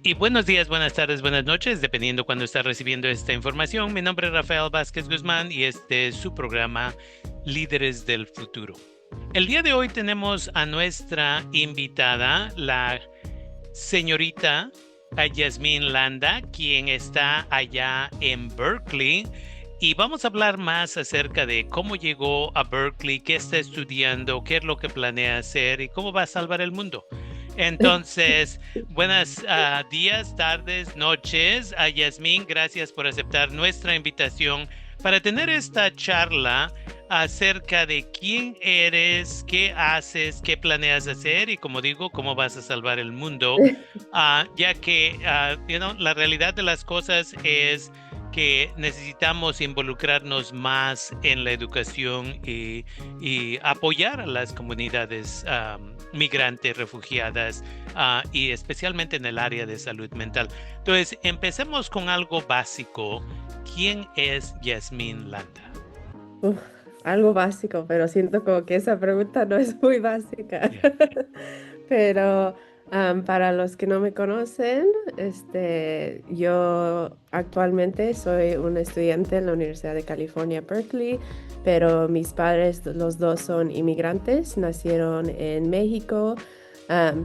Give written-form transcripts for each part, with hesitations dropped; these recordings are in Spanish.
Y buenos días, buenas tardes, buenas noches, dependiendo cuando está recibiendo esta información. Mi nombre es Rafael Vázquez Guzmán y este es su programa Líderes del Futuro. El día de hoy tenemos a nuestra invitada, la señorita Yasmín Landa, quien está allá en Berkeley. Y vamos a hablar más acerca de cómo llegó a Berkeley, qué está estudiando, qué es lo que planea hacer y cómo va a salvar el mundo. Entonces, buenos días, tardes, noches a Yasmín. Gracias por aceptar nuestra invitación para tener esta charla acerca de quién eres, qué haces, qué planeas hacer y, como digo, cómo vas a salvar el mundo, ya que la realidad de las cosas es que necesitamos involucrarnos más en la educación y apoyar a las comunidades migrantes, refugiadas y especialmente en el área de salud mental. Entonces, empecemos con algo básico. ¿Quién es Yasmín Landa? Uf, algo básico, pero siento como que esa pregunta no es muy básica. Yeah. Pero para los que no me conocen, yo actualmente soy un estudiante en la Universidad de California, Berkeley, pero mis padres, los dos son inmigrantes, nacieron en México.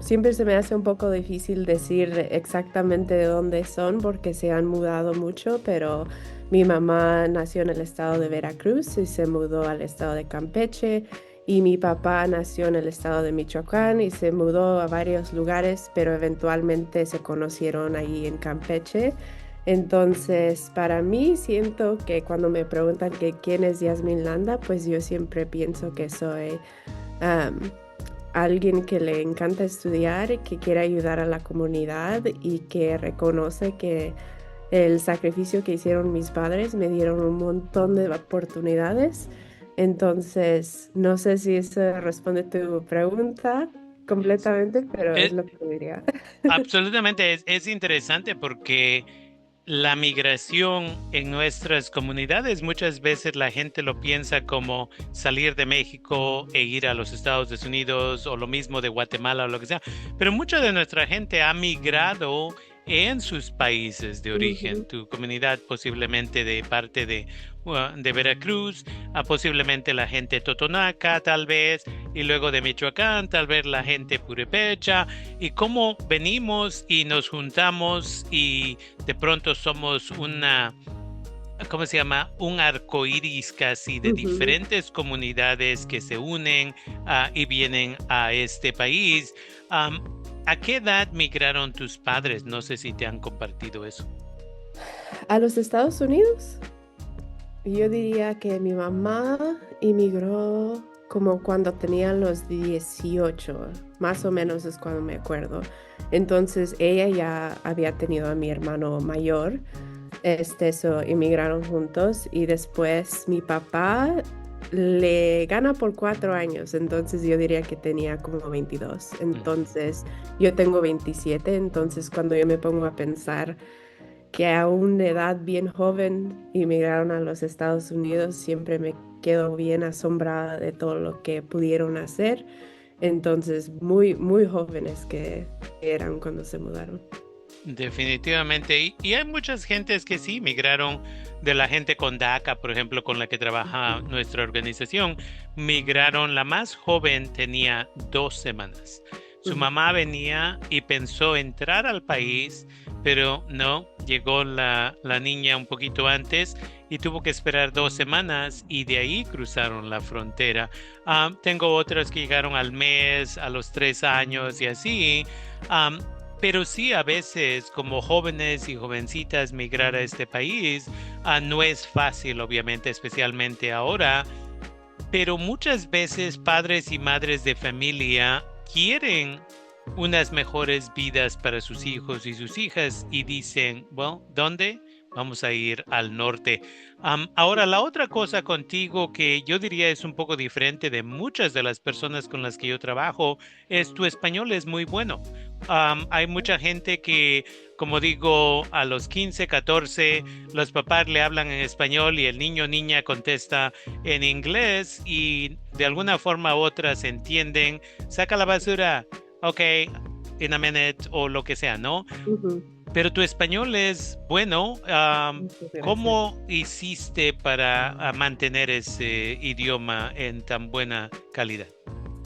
Siempre se me hace un poco difícil decir exactamente de dónde son porque se han mudado mucho, pero mi mamá nació en el estado de Veracruz y se mudó al estado de Campeche. Y mi papá nació en el estado de Michoacán y se mudó a varios lugares, pero eventualmente se conocieron ahí en Campeche. Entonces, para mí, siento que cuando me preguntan que quién es Yasmín Landa, pues yo siempre pienso que soy am, alguien que le encanta estudiar, que quiere ayudar a la comunidad y que reconoce que el sacrificio que hicieron mis padres me dieron un montón de oportunidades. Entonces, no sé si eso responde tu pregunta completamente, pero es Es, lo que diría. absolutamente es interesante porque la migración en nuestras comunidades, muchas veces la gente lo piensa como salir de México e ir a los Estados Unidos o lo mismo de Guatemala o lo que sea, pero mucha de nuestra gente ha migrado en sus países de origen. Ujú. Tu comunidad posiblemente de parte de Veracruz, posiblemente la gente Totonaca tal vez, y luego de Michoacán, tal vez la gente Purepecha, y cómo venimos y nos juntamos y de pronto somos ¿cómo se llama? Un arco iris casi de Ujú. diferentes comunidades que se unen y vienen a este país. Am, ¿A qué edad migraron tus padres? No sé si te han compartido eso. A los Estados Unidos, yo diría que mi mamá emigró como cuando tenía los 18, más o menos es cuando me acuerdo. Entonces ella ya había tenido a mi hermano mayor, emigraron juntos y después mi papá le gana por 4 años, entonces yo diría que tenía como 22. Ujú. Entonces yo tengo 27, entonces cuando yo me pongo a pensar que a una edad bien joven emigraron a los Estados Unidos, siempre me quedo bien asombrada de todo lo que pudieron hacer. Entonces, muy, muy jóvenes que eran cuando se mudaron. Definitivamente. Y hay muchas gentes que sí migraron de la gente con DACA, por ejemplo, con la que trabaja nuestra organización. Migraron, la más joven tenía 2 semanas. Su Ujú. mamá venía y pensó entrar al país, pero no, llegó la niña un poquito antes y tuvo que esperar 2 semanas y de ahí cruzaron la frontera. Tengo otras que llegaron al mes, a los 3 años y así. Am, pero sí, a veces como jóvenes y jovencitas migrar a este país no es fácil, obviamente, especialmente ahora, pero muchas veces padres y madres de familia quieren unas mejores vidas para sus hijos y sus hijas y dicen, bueno, ¿dónde? Vamos a ir al norte. Ahora, la otra cosa contigo que yo diría es un poco diferente de muchas de las personas con las que yo trabajo es tu español es muy bueno. Hay mucha gente que, como digo, a los 15, 14, los papás le hablan en español y el niño o niña contesta en inglés y de alguna forma u otra se entienden. Saca la basura. Ok, in a minute o lo que sea, ¿no? Ujú. Pero tu español es bueno. Muchas gracias. ¿Cómo hiciste para mantener ese idioma en tan buena calidad?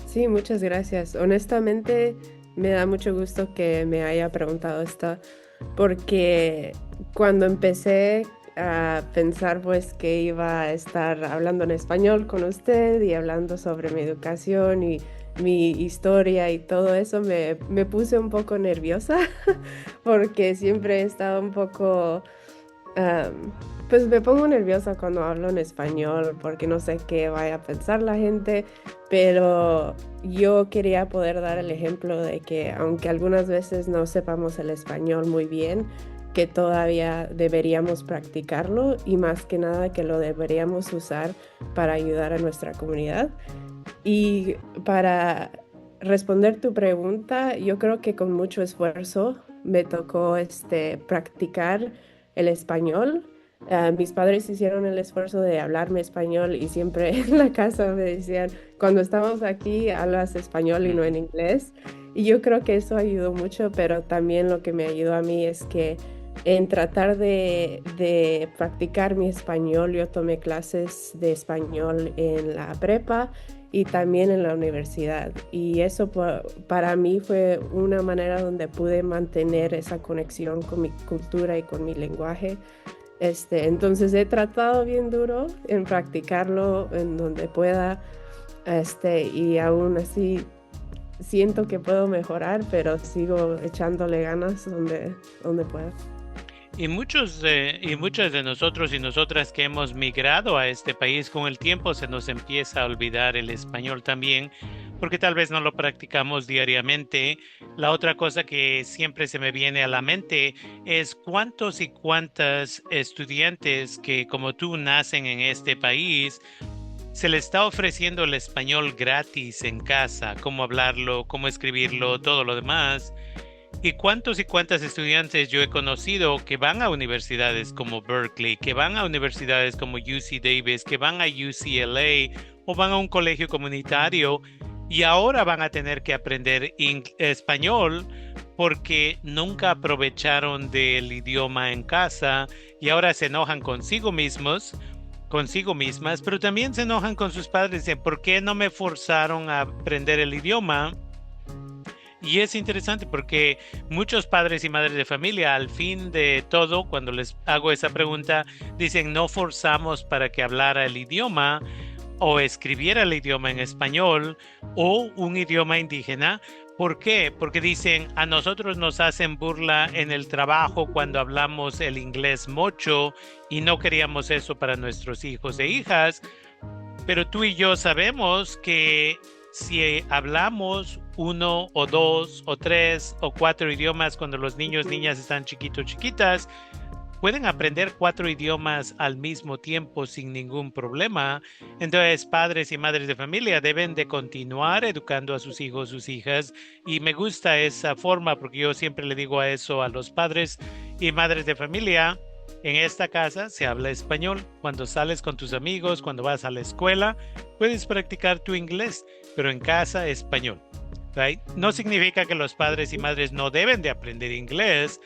Sí, muchas gracias. Honestamente, me da mucho gusto que me haya preguntado esto, porque cuando empecé a pensar pues que iba a estar hablando en español con usted y hablando sobre mi educación y mi historia y todo eso, me puse un poco nerviosa porque siempre he estado un poco Am, pues me pongo nerviosa cuando hablo en español porque no sé qué vaya a pensar la gente, pero yo quería poder dar el ejemplo de que aunque algunas veces no sepamos el español muy bien, que todavía deberíamos practicarlo y más que nada que lo deberíamos usar para ayudar a nuestra comunidad. Y para responder tu pregunta, yo creo que con mucho esfuerzo me tocó practicar el español. Mis padres hicieron el esfuerzo de hablarme español y siempre en la casa me decían, cuando estamos aquí, hablas español y no en Ujú. inglés. Y yo creo que eso ayudó mucho, pero también lo que me ayudó a mí es que en tratar de practicar mi español, yo tomé clases de español en la prepa y también en la universidad. Y eso para mí fue una manera donde pude mantener esa conexión con mi cultura y con mi lenguaje. Entonces he tratado bien duro en practicarlo en donde pueda, y aún así siento que puedo mejorar, pero sigo echándole ganas donde pueda. Y muchas de nosotros y nosotras que hemos migrado a este país con el tiempo se nos empieza a olvidar el español también, porque tal vez no lo practicamos diariamente. La otra cosa que siempre se me viene a la mente es cuántos y cuántas estudiantes que como tú nacen en este país se le está ofreciendo el español gratis en casa, cómo hablarlo, cómo escribirlo, todo lo demás. ¿Y cuántos y cuántas estudiantes yo he conocido que van a universidades como Berkeley, que van a universidades como UC Davis, que van a UCLA o van a un colegio comunitario y ahora van a tener que aprender español porque nunca aprovecharon del idioma en casa y ahora se enojan consigo mismos, consigo mismas, pero también se enojan con sus padres de por qué no me forzaron a aprender el idioma. Y es interesante porque muchos padres y madres de familia, al fin de todo, cuando les hago esa pregunta, dicen no forzamos para que hablara el idioma o escribiera el idioma en español o un idioma indígena. ¿Por qué? Porque dicen a nosotros nos hacen burla en el trabajo cuando hablamos el inglés mucho y no queríamos eso para nuestros hijos e hijas. Pero tú y yo sabemos que si hablamos uno o dos o tres o cuatro idiomas cuando los niños, Ujú. niñas están chiquitos, chiquitas, pueden aprender cuatro idiomas al mismo tiempo sin ningún problema. Entonces, padres y madres de familia deben de continuar educando a sus hijos, sus hijas. Y me gusta esa forma porque yo siempre le digo a eso a los padres y madres de familia. En esta casa se habla español. Cuando sales con tus amigos, cuando vas a la escuela, puedes practicar tu inglés, pero en casa español. Right? No significa que los padres y madres no deben de aprender inglés,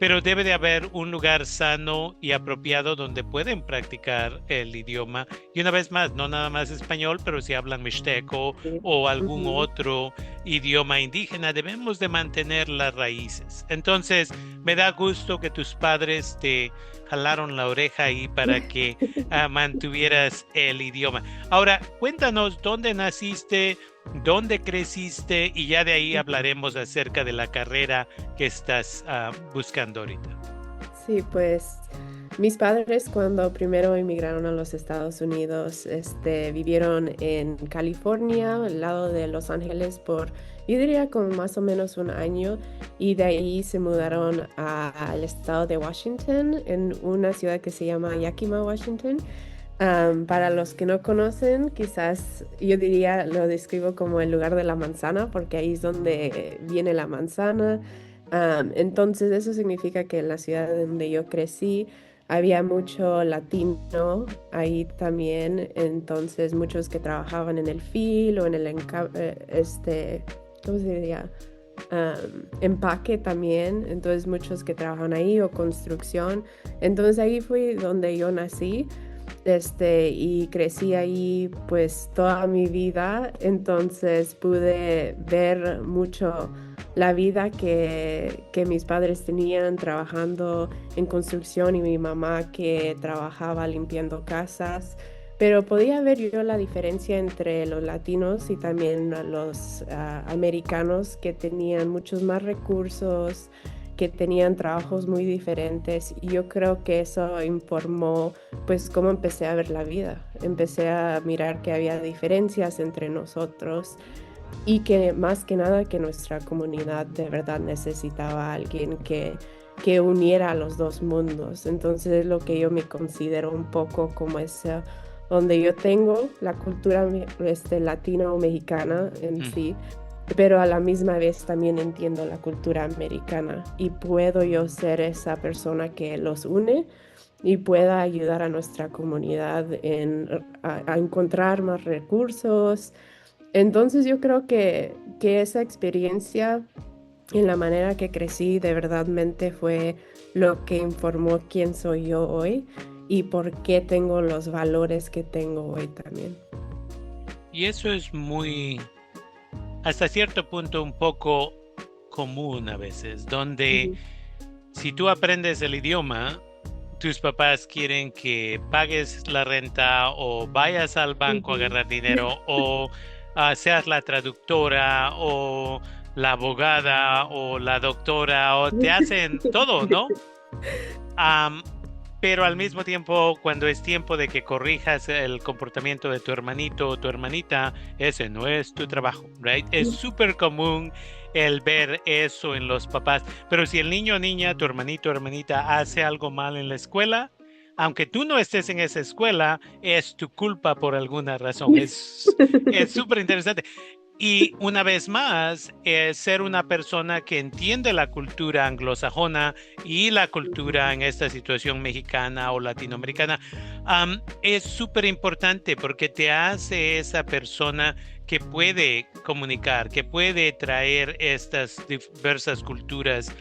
pero debe de haber un lugar sano y apropiado donde pueden practicar el idioma. Y una vez más, no nada más español, pero si hablan mixteco Sí. o algún Ujú. otro idioma indígena, debemos de mantener las raíces. Entonces, me da gusto que tus padres te jalaron la oreja ahí para que mantuvieras el idioma. Ahora, cuéntanos dónde naciste, dónde creciste y ya de ahí Ujú. hablaremos acerca de la carrera que estás buscando ahorita. Sí, pues mis padres cuando primero emigraron a los Estados Unidos, vivieron en California, al lado de Los Ángeles, por, yo diría, como más o menos un año, y de ahí se mudaron al estado de Washington, en una ciudad que se llama Yakima, Washington. Para los que no conocen, quizás yo diría, lo describo como el lugar de la manzana, porque ahí es donde viene la manzana. Entonces, eso significa que en la ciudad donde yo crecí había mucho latino ahí también, entonces muchos que trabajaban en el fil o en el, ¿cómo se diría? empaque también, entonces muchos que trabajan ahí o construcción. Entonces ahí fue donde yo nací, y crecí ahí pues toda mi vida, entonces pude ver mucho la vida que mis padres tenían trabajando en construcción y mi mamá que trabajaba limpiando casas. Pero podía ver yo la diferencia entre los latinos y también a los americanos que tenían muchos más recursos, que tenían trabajos muy diferentes. Y yo creo que eso informó pues cómo empecé a ver la vida. Empecé a mirar que había diferencias entre nosotros y que más que nada que nuestra comunidad de verdad necesitaba a alguien que uniera a los dos mundos. Entonces es lo que yo me considero un poco como ese, donde yo tengo la cultura latina o mexicana en Mm. sí, pero a la misma vez también entiendo la cultura americana y puedo yo ser esa persona que los une y pueda ayudar a nuestra comunidad a encontrar más recursos. Entonces yo creo que esa experiencia en la manera que crecí de verdadmente fue lo que informó quién soy yo hoy y por qué tengo los valores que tengo hoy también. Y eso es muy, hasta cierto punto, un poco común a veces, donde Ujú. si tú aprendes el idioma, tus papás quieren que pagues la renta o vayas al banco a Ujú. agarrar dinero o seas la traductora o la abogada o la doctora o te hacen todo, ¿no? Am, pero al mismo tiempo, cuando es tiempo de que corrijas el comportamiento de tu hermanito o tu hermanita, ese no es tu trabajo, ¿right? Es súper común el ver eso en los papás. Pero si el niño o niña, tu hermanito o hermanita, hace algo mal en la escuela, aunque tú no estés en esa escuela, es tu culpa por alguna razón. Es súper interesante. Y una vez más, ser una persona que entiende la cultura anglosajona y la cultura en esta situación mexicana o latinoamericana, es súper importante porque te hace esa persona que puede comunicar, que puede traer estas diversas culturas.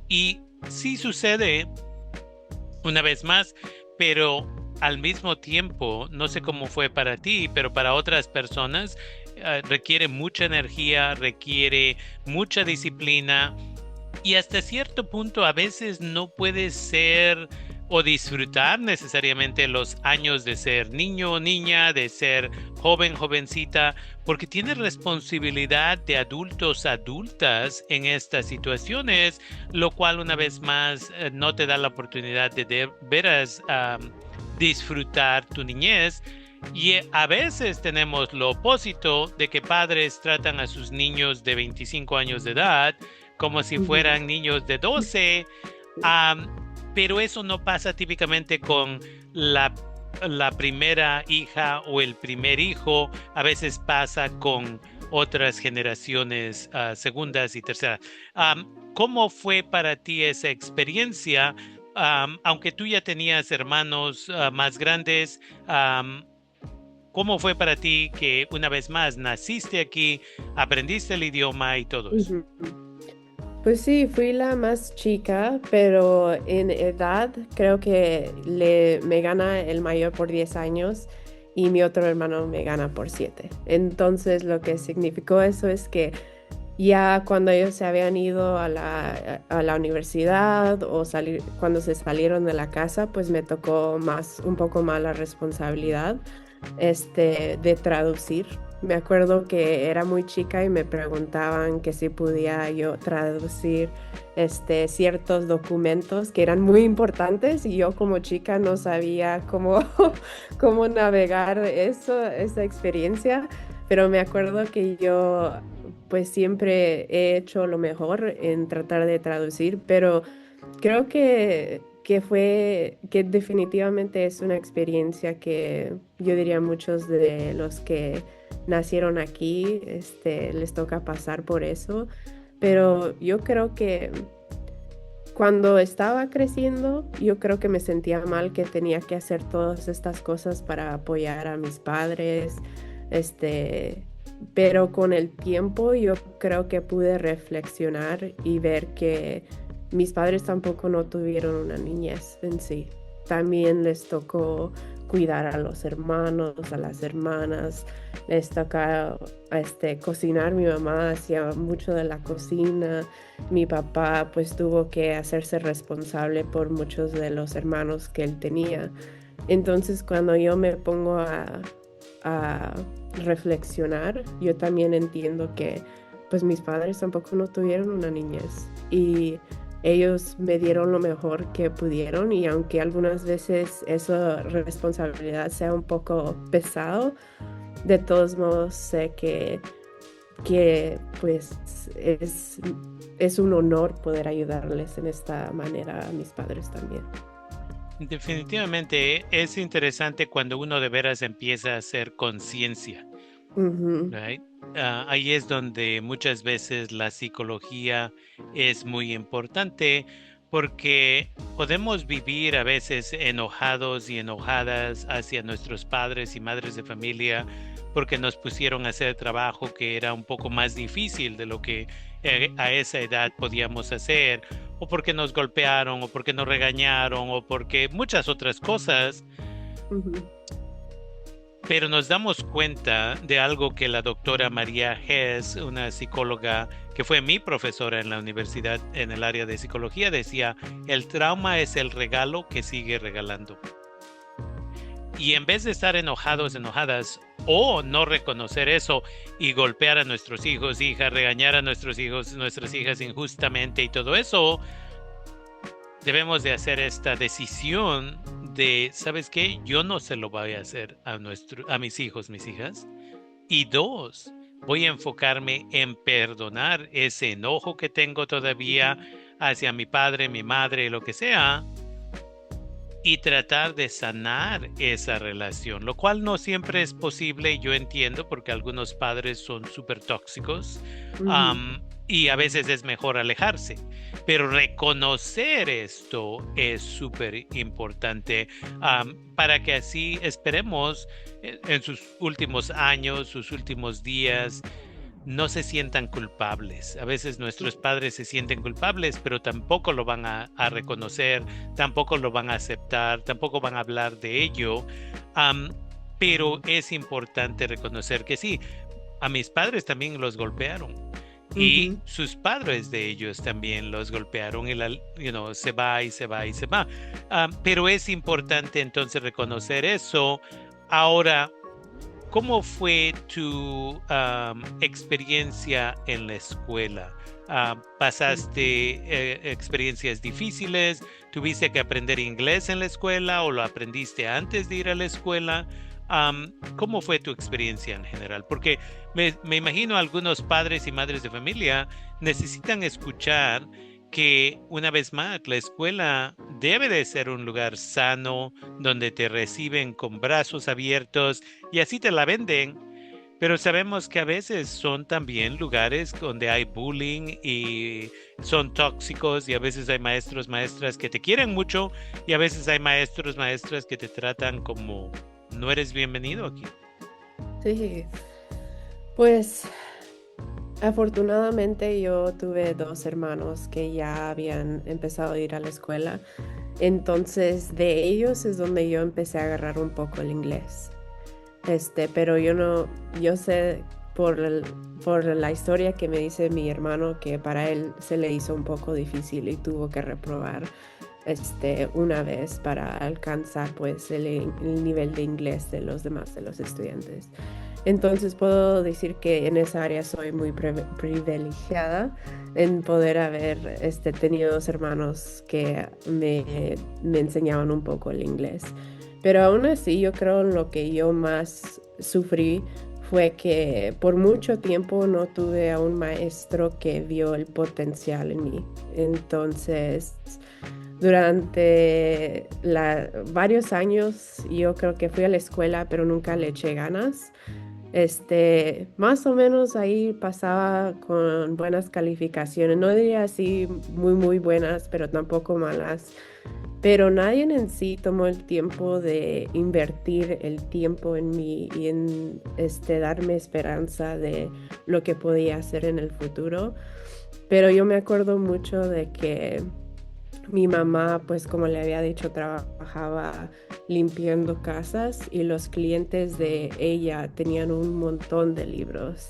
Y sí sucede una vez más, pero al mismo tiempo, no sé cómo fue para ti, pero para otras personas requiere mucha energía, requiere mucha disciplina y hasta cierto punto a veces no puedes ser o disfrutar necesariamente los años de ser niño o niña, de ser joven, jovencita, porque tienes responsabilidad de adultos, adultas en estas situaciones, lo cual una vez más no te da la oportunidad de veras disfrutar tu niñez. Y a veces tenemos lo opuesto de que padres tratan a sus niños de 25 años de edad como si Ujú. fueran niños de 12, am, pero eso no pasa típicamente con la, la primera hija o el primer hijo, a veces pasa con otras generaciones segundas y terceras. ¿Cómo fue para ti esa experiencia? Aunque tú ya tenías hermanos más grandes, ¿cómo fue para ti que una vez más naciste aquí, aprendiste el idioma y todo eso? Ujú. Pues sí, fui la más chica, pero en edad creo que me gana el mayor por 10 años y mi otro hermano me gana por 7. Entonces lo que significó eso es que ya cuando ellos se habían ido a la universidad o cuando se salieron de la casa, pues me tocó un poco más la responsabilidad, de traducir. Me acuerdo que era muy chica y me preguntaban que si podía yo traducir, ciertos documentos que eran muy importantes y yo como chica no sabía cómo, cómo navegar esa experiencia, pero me acuerdo que yo pues siempre he hecho lo mejor en tratar de traducir, pero creo que definitivamente es una experiencia que yo diría muchos de los que nacieron aquí, les toca pasar por eso, pero yo creo que cuando estaba creciendo, yo creo que me sentía mal que tenía que hacer todas estas cosas para apoyar a mis padres, este, pero con el tiempo yo creo que pude reflexionar y ver que mis padres tampoco no tuvieron una niñez en sí. También les tocó cuidar a los hermanos, a las hermanas, les tocaba cocinar. Mi mamá hacía mucho de la cocina, mi papá pues tuvo que hacerse responsable por muchos de los hermanos que él tenía. Entonces cuando yo me pongo a reflexionar, yo también entiendo que pues mis padres tampoco no tuvieron una niñez y ellos me dieron lo mejor que pudieron, y aunque algunas veces esa responsabilidad sea un poco pesado, de todos modos sé que pues es un honor poder ayudarles en esta manera a mis padres también. Definitivamente es interesante cuando uno de veras empieza a hacer conciencia, Ujú, right? Ahí es donde muchas veces la psicología es muy importante porque podemos vivir a veces enojados y enojadas hacia nuestros padres y madres de familia porque nos pusieron a hacer trabajo que era un poco más difícil de lo que a esa edad podíamos hacer, o porque nos golpearon, o porque nos regañaron, o porque muchas otras cosas. ujú, Pero nos damos cuenta de algo que la doctora María Hess, una psicóloga que fue mi profesora en la universidad en el área de psicología, decía: el trauma es el regalo que sigue regalando. Y en vez de estar enojados, enojadas, o no reconocer eso y golpear a nuestros hijos, hijas, regañar a nuestros hijos, nuestras hijas injustamente y todo eso, debemos de hacer esta decisión de, ¿sabes qué? Yo no se lo voy a hacer a mis hijos, mis hijas. Y dos, voy a enfocarme en perdonar ese enojo que tengo todavía hacia mi padre, mi madre, lo que sea, y tratar de sanar esa relación, lo cual no siempre es posible, yo entiendo, porque algunos padres son súper tóxicos, ujú, y a veces es mejor alejarse, pero reconocer esto es súper importante, para que así esperemos en sus últimos años, sus últimos días, no se sientan culpables. A veces nuestros padres se sienten culpables, pero tampoco lo van a reconocer, tampoco lo van a aceptar, tampoco van a hablar de ello. Am, pero es importante reconocer que sí, a mis padres también los golpearon. Y ujú. sus padres de ellos también los golpearon y se va y se va y se va. Pero es importante entonces reconocer eso. Ahora, ¿cómo fue tu experiencia en la escuela? ¿Pasaste experiencias difíciles? ¿Tuviste que aprender inglés en la escuela o lo aprendiste antes de ir a la escuela? ¿Cómo fue tu experiencia en general? Porque me imagino algunos padres y madres de familia necesitan escuchar que, una vez más, la escuela debe de ser un lugar sano donde te reciben con brazos abiertos y así te la venden, pero sabemos que a veces son también lugares donde hay bullying y son tóxicos, y a veces hay maestros, maestras que te quieren mucho, y a veces hay maestros, maestras que te tratan como no eres bienvenido aquí. Sí, pues afortunadamente yo tuve dos hermanos que ya habían empezado a ir a la escuela, entonces de ellos es donde yo empecé a agarrar un poco el inglés. Pero yo no, yo sé por la historia que me dice mi hermano que para él se le hizo un poco difícil y tuvo que reprobar una vez para alcanzar pues el nivel de inglés de los demás de los estudiantes. Entonces puedo decir que en esa área soy muy privilegiada en poder haber tenido dos hermanos que me enseñaban un poco el inglés. Pero aún así yo creo en lo que yo más sufrí fue que por mucho tiempo no tuve a un maestro que vio el potencial en mí. Entonces, durante varios años yo creo que fui a la escuela, pero nunca le eché ganas. Más o menos ahí pasaba con buenas calificaciones, no diría así muy, muy buenas, pero tampoco malas. pero nadie en sí tomó el tiempo de invertir el tiempo en mí y en darme esperanza de lo que podía hacer en el futuro. Pero yo me acuerdo mucho de que mi mamá, pues como le había dicho, trabajaba limpiando casas y los clientes de ella tenían un montón de libros,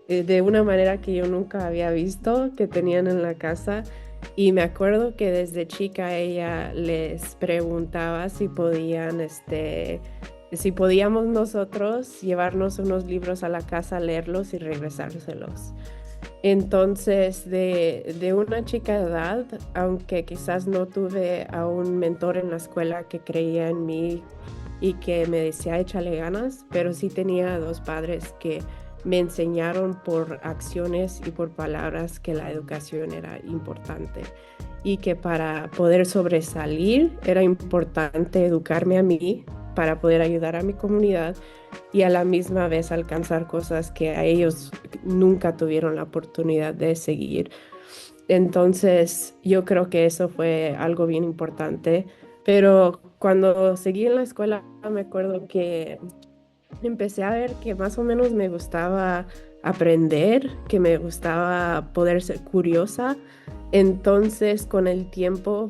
de una manera que yo nunca había visto que tenían en la casa. Y me acuerdo que desde chica ella les preguntaba si podían, si podíamos nosotros llevarnos unos libros a la casa, leerlos y regresárselos. Entonces, de una chica de edad, aunque quizás no tuve a un mentor en la escuela que creía en mí y que me decía échale ganas, pero sí tenía dos padres que me enseñaron por acciones y por palabras que la educación era importante y que para poder sobresalir era importante educarme a mí para poder ayudar a mi comunidad y a la misma vez alcanzar cosas que a ellos nunca tuvieron la oportunidad de seguir. Entonces, yo creo que eso fue algo bien importante, pero cuando seguí en la escuela me acuerdo que empecé a ver que más o menos me gustaba aprender, que me gustaba poder ser curiosa. Entonces, con el tiempo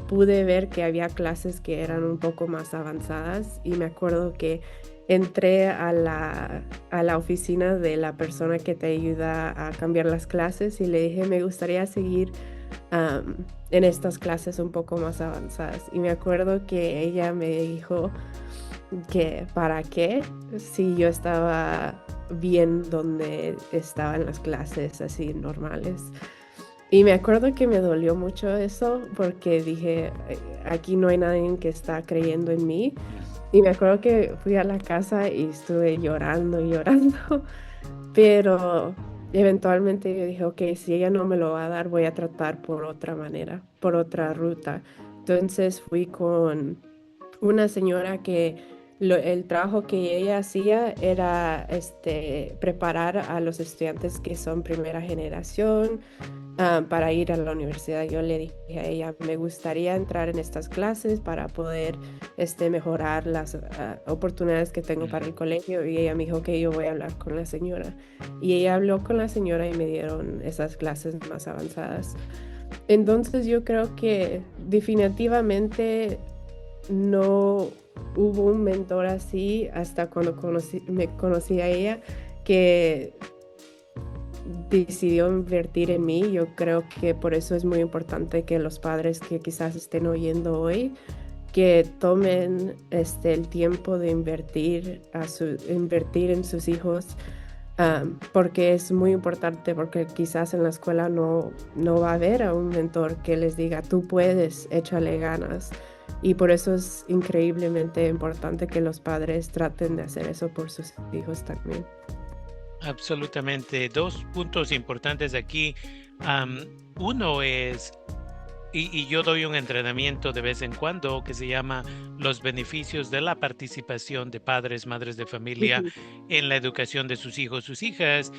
pude ver que había clases que eran un poco más avanzadas y me acuerdo que entré a la oficina de la persona que te ayuda a cambiar las clases y le dije, me gustaría seguir en estas clases un poco más avanzadas. Y me acuerdo que ella me dijo que para qué, si yo estaba bien donde estaba en las clases así normales. Y me acuerdo que me dolió mucho eso porque dije, aquí no hay nadie que está creyendo en mí. Y me acuerdo que fui a la casa y estuve llorando y llorando, pero eventualmente yo dije, ok, si ella no me lo va a dar, voy a tratar por otra manera, por otra ruta. Entonces fui con una señora que el trabajo que ella hacía era preparar a los estudiantes que son primera generación para ir a la universidad. Yo le dije a ella, me gustaría entrar en estas clases para poder mejorar las oportunidades que tengo para el colegio. Y ella me dijo que yo voy a hablar con la señora. Y ella habló con la señora y me dieron esas clases más avanzadas. Entonces yo creo que definitivamente no hubo un mentor así hasta cuando me conocí a ella que decidió invertir en mí. Yo creo que por eso es muy importante que los padres que quizás estén oyendo hoy que tomen el tiempo de invertir en sus hijos, porque es muy importante, porque quizás en la escuela no va a haber a un mentor que les diga, tú puedes, échale ganas. Y por eso es increíblemente importante que los padres traten de hacer eso por sus hijos también. Absolutamente. Dos puntos importantes aquí. Uno es, y yo doy un entrenamiento de vez en cuando que se llama los beneficios de la participación de padres, madres de familia en la educación de sus hijos, sus hijas.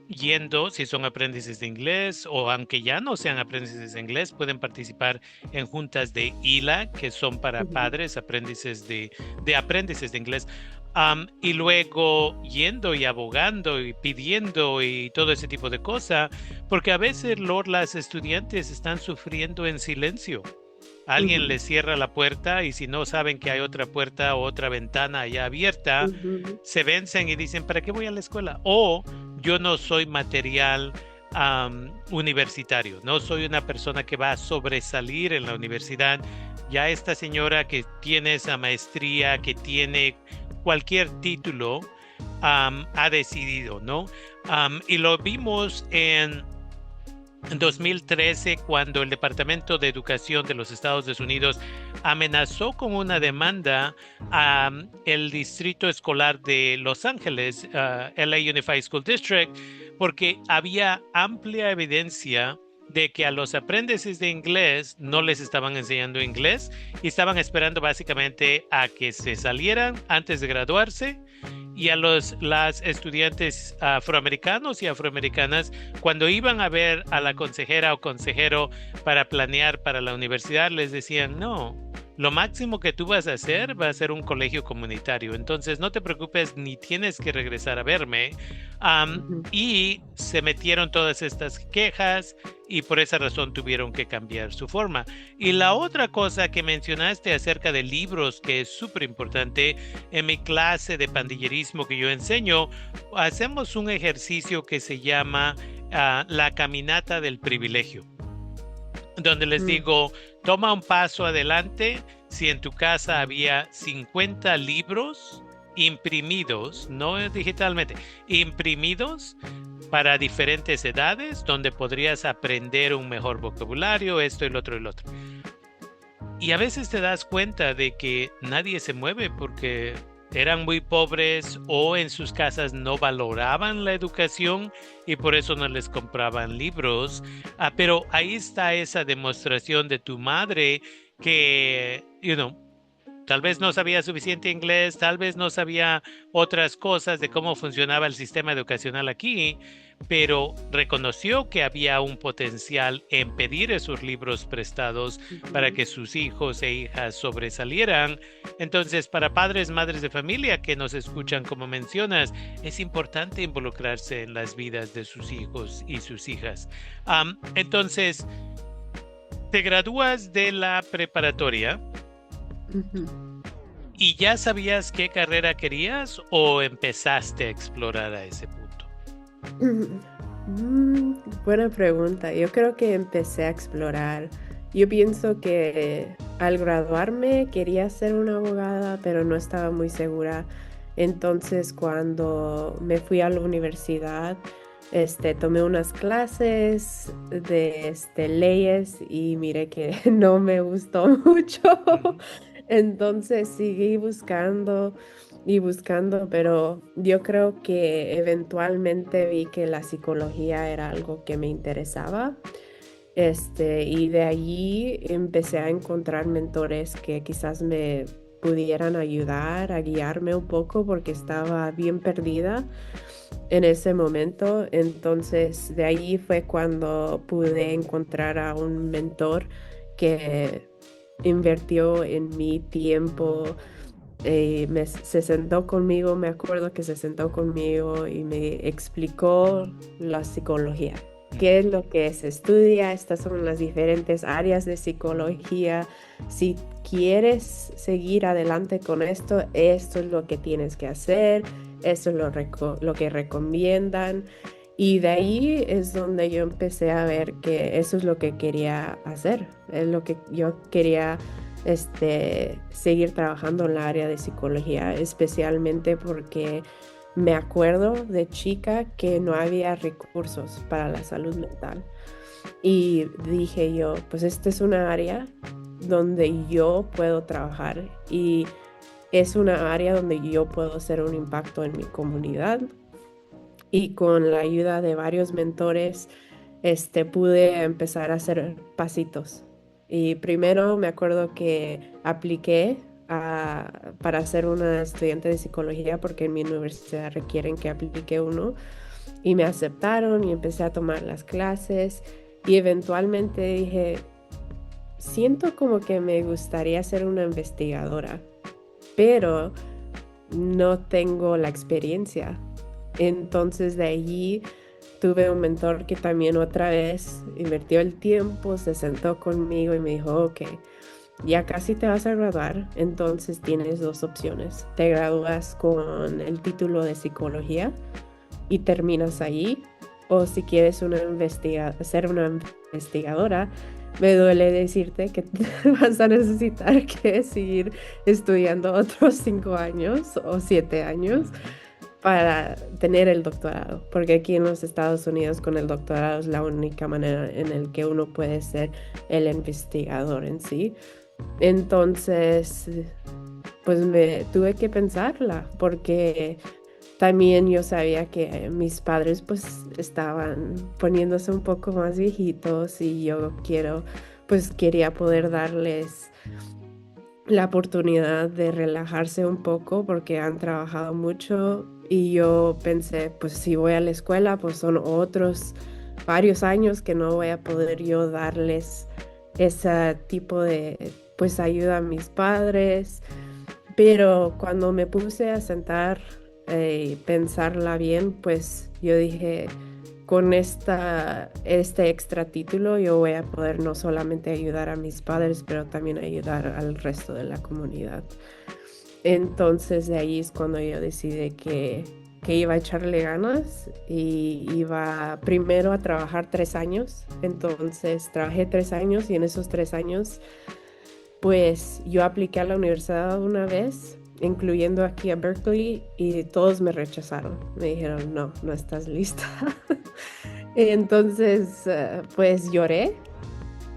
Yendo, si son aprendices de inglés o aunque ya no sean aprendices de inglés, pueden participar en juntas de ILA, que son para padres, aprendices de aprendices de inglés. Y luego yendo y abogando y pidiendo y todo ese tipo de cosas, porque a veces las estudiantes están sufriendo en silencio. Alguien les cierra la puerta y si no saben que hay otra puerta o otra ventana allá abierta, se vencen y dicen, ¿para qué voy a la escuela? O yo no soy material universitario, no soy una persona que va a sobresalir en la universidad. Ya esta señora que tiene esa maestría, que tiene cualquier título, ha decidido, ¿no? Y lo vimos en 2013, cuando el Departamento de Educación de los Estados Unidos amenazó con una demanda al Distrito Escolar de Los Ángeles, LA Unified School District, porque había amplia evidencia de que a los aprendices de inglés no les estaban enseñando inglés y estaban esperando básicamente a que se salieran antes de graduarse y a las estudiantes afroamericanos y afroamericanas, cuando iban a ver a la consejera o consejero para planear para la universidad, les decían, no, lo máximo que tú vas a hacer va a ser un colegio comunitario. Entonces, no te preocupes, ni tienes que regresar a verme. Ujú, Y se metieron todas estas quejas y por esa razón tuvieron que cambiar su forma. Y la otra cosa que mencionaste acerca de libros, que es súper importante, en mi clase de pandillerismo que yo enseño, hacemos un ejercicio que se llama la caminata del privilegio, donde les mm, digo, toma un paso adelante si en tu casa había 50 libros imprimidos, no digitalmente, imprimidos para diferentes edades, donde podrías aprender un mejor vocabulario, esto, el otro, el otro. Y a veces te das cuenta de que nadie se mueve porque eran muy pobres o en sus casas no valoraban la educación y por eso no les compraban libros. Pero ahí está esa demostración de tu madre que, tal vez no sabía suficiente inglés, tal vez no sabía otras cosas de cómo funcionaba el sistema educacional aquí, pero reconoció que había un potencial en pedir esos libros prestados para ujú. que sus hijos e hijas sobresalieran. Entonces, para padres, madres de familia que nos escuchan, como mencionas, es importante involucrarse en las vidas de sus hijos y sus hijas. Entonces, te gradúas de la preparatoria. Ujú. ¿Y ya sabías qué carrera querías o empezaste a explorar a ese punto? Buena pregunta. Yo creo que empecé a explorar. Yo pienso que al graduarme quería ser una abogada, pero no estaba muy segura. Entonces, cuando me fui a la universidad, tomé unas clases de leyes y miré que no me gustó mucho. Ujú, Entonces, seguí buscando y buscando, pero yo creo que eventualmente vi que la psicología era algo que me interesaba. Y de allí empecé a encontrar mentores que quizás me pudieran ayudar a guiarme un poco porque estaba bien perdida en ese momento. Entonces, de allí fue cuando pude encontrar a un mentor que invirtió en mi tiempo, se sentó conmigo, me acuerdo que se sentó conmigo y me explicó la psicología. ¿Qué es ujú, lo que se estudia? Estas son las diferentes áreas de psicología. Si quieres seguir adelante con esto es lo que tienes que hacer, esto es lo que recomiendan. Y de ahí es donde yo empecé a ver que eso es lo que quería hacer, es lo que yo quería seguir trabajando en la área de psicología, especialmente porque me acuerdo de chica que no había recursos para la salud mental. Y dije yo, pues esta es una área donde yo puedo trabajar y es una área donde yo puedo hacer un impacto en mi comunidad. Y con la ayuda de varios mentores, pude empezar a hacer pasitos. Y primero me acuerdo que apliqué para ser una estudiante de psicología porque en mi universidad requieren que aplique uno y me aceptaron y empecé a tomar las clases y eventualmente dije, siento como que me gustaría ser una investigadora, pero no tengo la experiencia. Entonces de allí tuve un mentor que también otra vez invirtió el tiempo, se sentó conmigo y me dijo, ok, ya casi te vas a graduar, entonces tienes dos opciones. Te gradúas con el título de psicología y terminas ahí, o si quieres ser una investigadora, me duele decirte que vas a necesitar que seguir estudiando otros 5 años o 7 años ujú. para tener el doctorado, porque aquí en los Estados Unidos con el doctorado es la única manera en el que uno puede ser el investigador en sí. Entonces, pues me tuve que pensarla, porque también yo sabía que mis padres pues estaban poniéndose un poco más viejitos y yo quería poder darles la oportunidad de relajarse un poco porque han trabajado mucho y yo pensé, pues si voy a la escuela, pues son otros varios años que no voy a poder yo darles ese tipo de pues ayuda a mis padres, pero cuando me puse a sentar y pensarla bien, pues yo dije, con este extra título yo voy a poder no solamente ayudar a mis padres, pero también ayudar al resto de la comunidad. Entonces de ahí es cuando yo decidí que iba a echarle ganas y iba primero a trabajar 3 años. Entonces trabajé 3 años y en esos 3 años pues yo apliqué a la universidad una vez, incluyendo aquí a Berkeley, y todos me rechazaron. Me dijeron, no, no estás lista. Entonces, pues lloré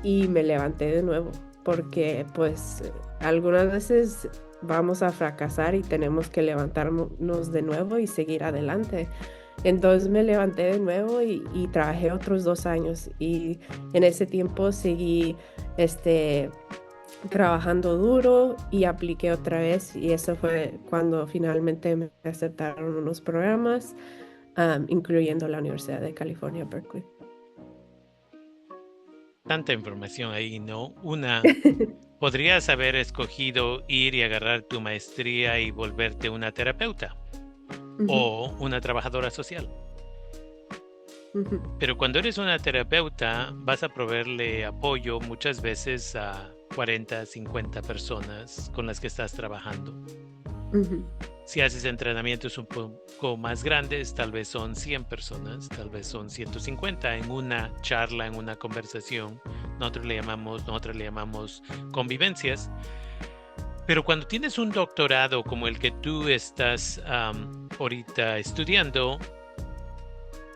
y me levanté de nuevo, porque pues algunas veces vamos a fracasar y tenemos que levantarnos de nuevo y seguir adelante. Entonces me levanté de nuevo y trabajé otros 2 años y en ese tiempo seguí este, trabajando duro y apliqué otra vez y eso fue cuando finalmente me aceptaron unos programas, incluyendo la Universidad de California, Berkeley. Tanta información ahí, ¿no? Una, podrías haber escogido ir y agarrar tu maestría y volverte una terapeuta Ujú, o una trabajadora social. ujú, Pero cuando eres una terapeuta, vas a proveerle apoyo muchas veces a 40, 50 personas con las que estás trabajando. ujú, Si haces entrenamientos un poco más grandes, tal vez son 100 personas, tal vez son 150 en una charla, en una conversación. Nosotros le llamamos convivencias. Pero cuando tienes un doctorado como el que tú estás ahorita estudiando,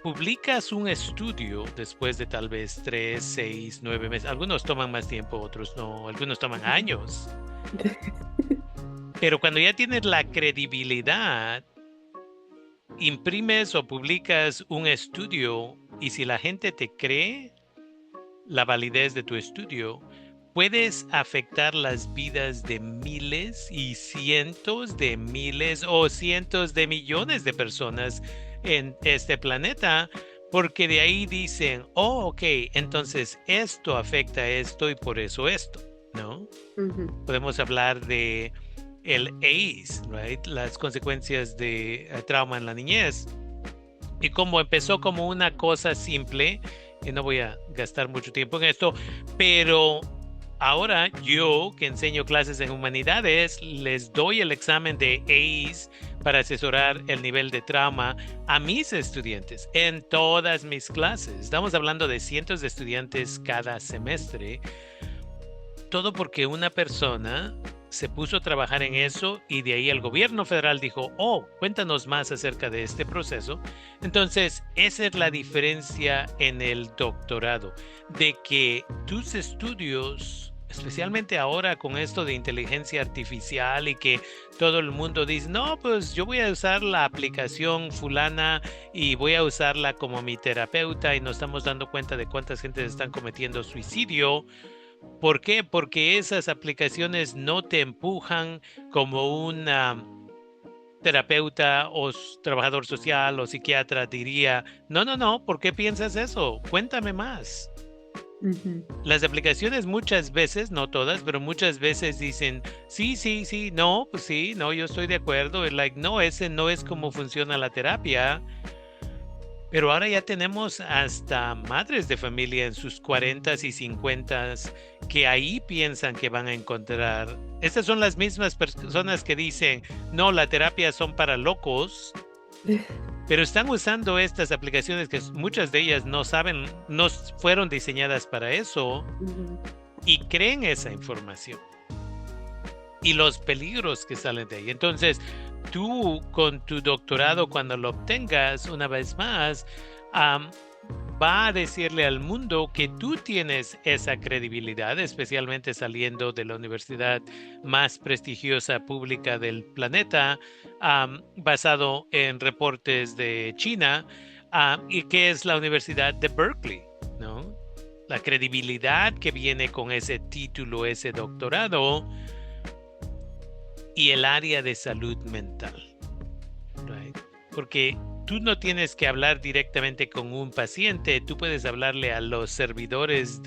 publicas un estudio después de tal vez 3, 6, 9 meses. Algunos toman más tiempo, otros no. Algunos toman ujú. años. Pero cuando ya tienes la credibilidad, imprimes o publicas un estudio y si la gente te cree la validez de tu estudio, puedes afectar las vidas de miles y cientos de miles o cientos de millones de personas en este planeta, porque de ahí dicen, oh, ok, entonces esto afecta a esto y por eso esto, ¿no? Ujú, Podemos hablar de el AIDS, right? Las consecuencias de trauma en la niñez y cómo empezó como una cosa simple, y no voy a gastar mucho tiempo en esto, pero ahora yo que enseño clases en humanidades, les doy el examen de ACE para asesorar el nivel de trauma a mis estudiantes en todas mis clases. Estamos hablando de cientos de estudiantes cada semestre, todo porque una persona se puso a trabajar en eso y de ahí el gobierno federal dijo, oh, cuéntanos más acerca de este proceso. Entonces, esa es la diferencia en el doctorado, de que tus estudios, especialmente ahora con esto de inteligencia artificial y que todo el mundo dice, no, pues yo voy a usar la aplicación fulana y voy a usarla como mi terapeuta y nos estamos dando cuenta de cuántas gentes están cometiendo suicidio. ¿Por qué? Porque esas aplicaciones no te empujan como un terapeuta o trabajador social o psiquiatra diría, no, no, no, ¿por qué piensas eso? Cuéntame más. ujú, Las aplicaciones muchas veces, no todas, pero muchas veces dicen, sí, sí, sí, no, pues sí, no, yo estoy de acuerdo. Es like, no, ese no es cómo funciona la terapia. Pero ahora ya tenemos hasta madres de familia en sus 40s y 50s que ahí piensan que van a encontrar. Estas son las mismas personas que dicen, no, la terapia son para locos, pero están usando estas aplicaciones que muchas de ellas no saben, no fueron diseñadas para eso ujú, y creen esa información y los peligros que salen de ahí. Entonces, tú con tu doctorado, cuando lo obtengas, una vez más, am, va a decirle al mundo que tú tienes esa credibilidad, especialmente saliendo de la universidad más prestigiosa pública del planeta, basado en reportes de China, y que es la Universidad de Berkeley, ¿no? La credibilidad que viene con ese título, ese doctorado, y el área de salud mental. Right? Porque tú no tienes que hablar directamente con un paciente, tú puedes hablarle a los servidores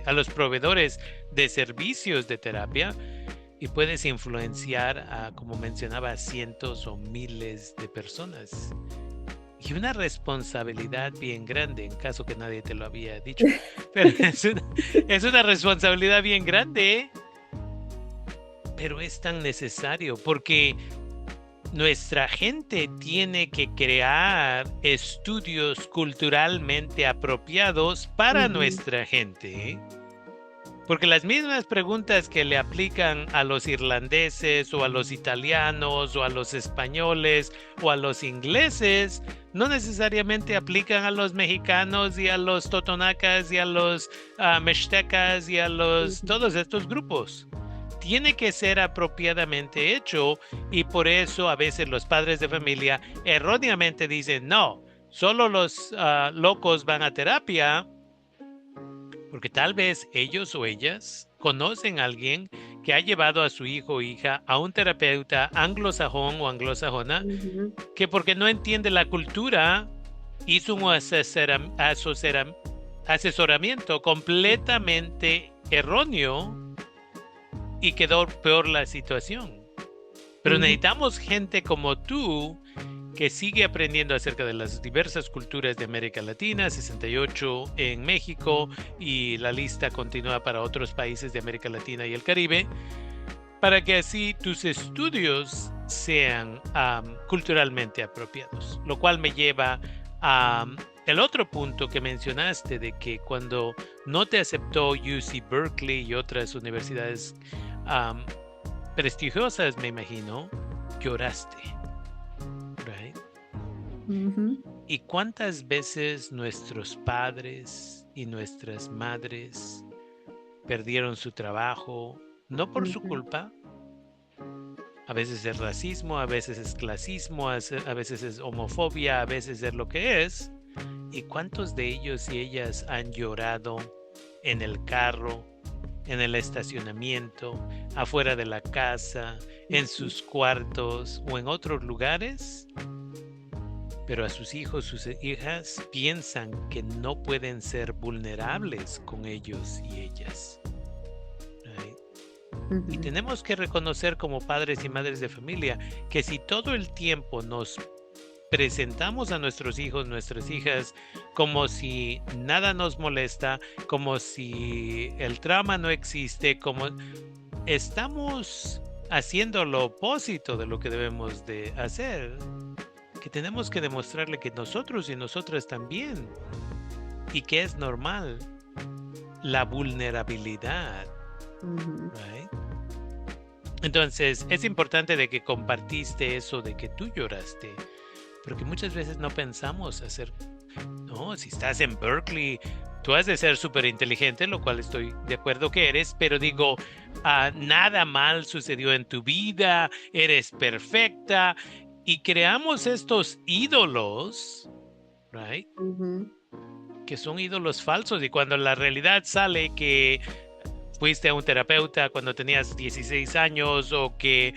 a los proveedores de servicios de terapia y puedes influenciar a, como mencionaba, cientos o miles de personas. Y una responsabilidad bien grande, en caso que nadie te lo había dicho. Pero es una responsabilidad bien grande, pero es tan necesario porque nuestra gente tiene que crear estudios culturalmente apropiados para nuestra gente. Porque las mismas preguntas que le aplican a los irlandeses o a los italianos o a los españoles o a los ingleses no necesariamente aplican a los mexicanos y a los totonacas y a los mextecas y a todos estos grupos. Tiene que ser apropiadamente hecho y por eso a veces los padres de familia erróneamente dicen no, solo los locos van a terapia. Porque tal vez ellos o ellas conocen a alguien que ha llevado a su hijo o hija a un terapeuta anglosajón o anglosajona que porque no entiende la cultura hizo un asesoramiento completamente erróneo y quedó peor la situación. Pero necesitamos gente como tú que sigue aprendiendo acerca de las diversas culturas de América Latina, 68 en México y la lista continúa para otros países de América Latina y el Caribe, para que así tus estudios sean culturalmente apropiados. Lo cual me lleva a el otro punto que mencionaste de que cuando no te aceptó UC Berkeley y otras universidades prestigiosas, me imagino, lloraste. Right? ¿Y cuántas veces nuestros padres y nuestras madres perdieron su trabajo, no por su culpa? A veces es racismo, a veces es clasismo, a veces es homofobia, a veces es lo que es. ¿Y cuántos de ellos y ellas han llorado en el carro, en el estacionamiento, afuera de la casa, en sus cuartos o en otros lugares? Pero a sus hijos, sus hijas piensan que no pueden ser vulnerables con ellos y ellas. Right? Y tenemos que reconocer como padres y madres de familia que si todo el tiempo nos presentamos a nuestros hijos, nuestras hijas, como si nada nos molesta, como si el trauma no existe, como estamos haciendo lo opuesto de lo que debemos de hacer, que tenemos que demostrarle que nosotros y nosotras también, y que es normal la vulnerabilidad. Right? Entonces, es importante de que compartiste eso de que tú lloraste, porque muchas veces no pensamos hacer, no, si estás en Berkeley, tú has de ser súper inteligente, lo cual estoy de acuerdo que eres, pero digo, nada mal sucedió en tu vida, eres perfecta, y creamos estos ídolos, right? Que son ídolos falsos, y cuando la realidad sale que fuiste a un terapeuta cuando tenías 16 años o que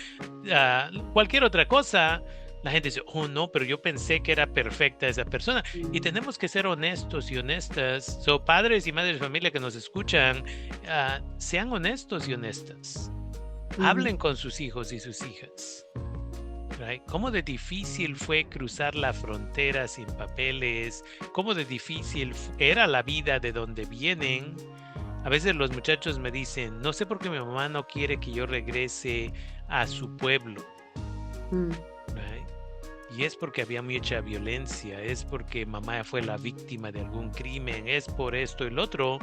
cualquier otra cosa, la gente dice, oh no, pero yo pensé que era perfecta esa persona. Y tenemos que ser honestos y honestas. Padres y madres de familia que nos escuchan, sean honestos y honestas. Hablen con sus hijos y sus hijas. Right? ¿Cómo de difícil fue cruzar la frontera sin papeles? ¿Cómo de difícil era la vida de donde vienen? A veces los muchachos me dicen, no sé por qué mi mamá no quiere que yo regrese a su pueblo. Right? Y es porque había mucha violencia, es porque mamá fue la víctima de algún crimen, es por esto y lo otro,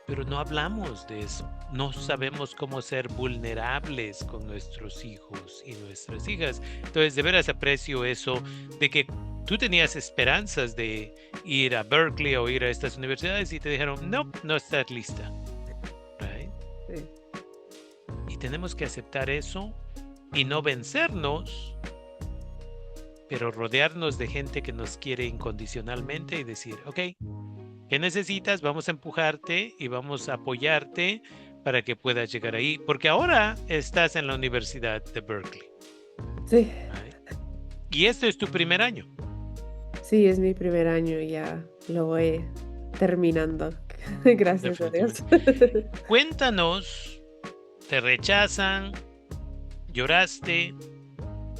pero no hablamos de eso. No sabemos cómo ser vulnerables con nuestros hijos y nuestras hijas. Entonces, de veras aprecio eso de que tú tenías esperanzas de ir a Berkeley o ir a estas universidades y te dijeron, no, no estás lista. Right? Sí. Y tenemos que aceptar eso y no vencernos, pero rodearnos de gente que nos quiere incondicionalmente y decir, ok, ¿qué necesitas? Vamos a empujarte y vamos a apoyarte para que puedas llegar ahí, porque ahora estás en la Universidad de Berkeley. Sí, Right? Y este es tu primer año. sí, es mi primer año y ya lo voy terminando. Gracias a Dios. Definitivamente. Cuéntanos, te rechazan, lloraste,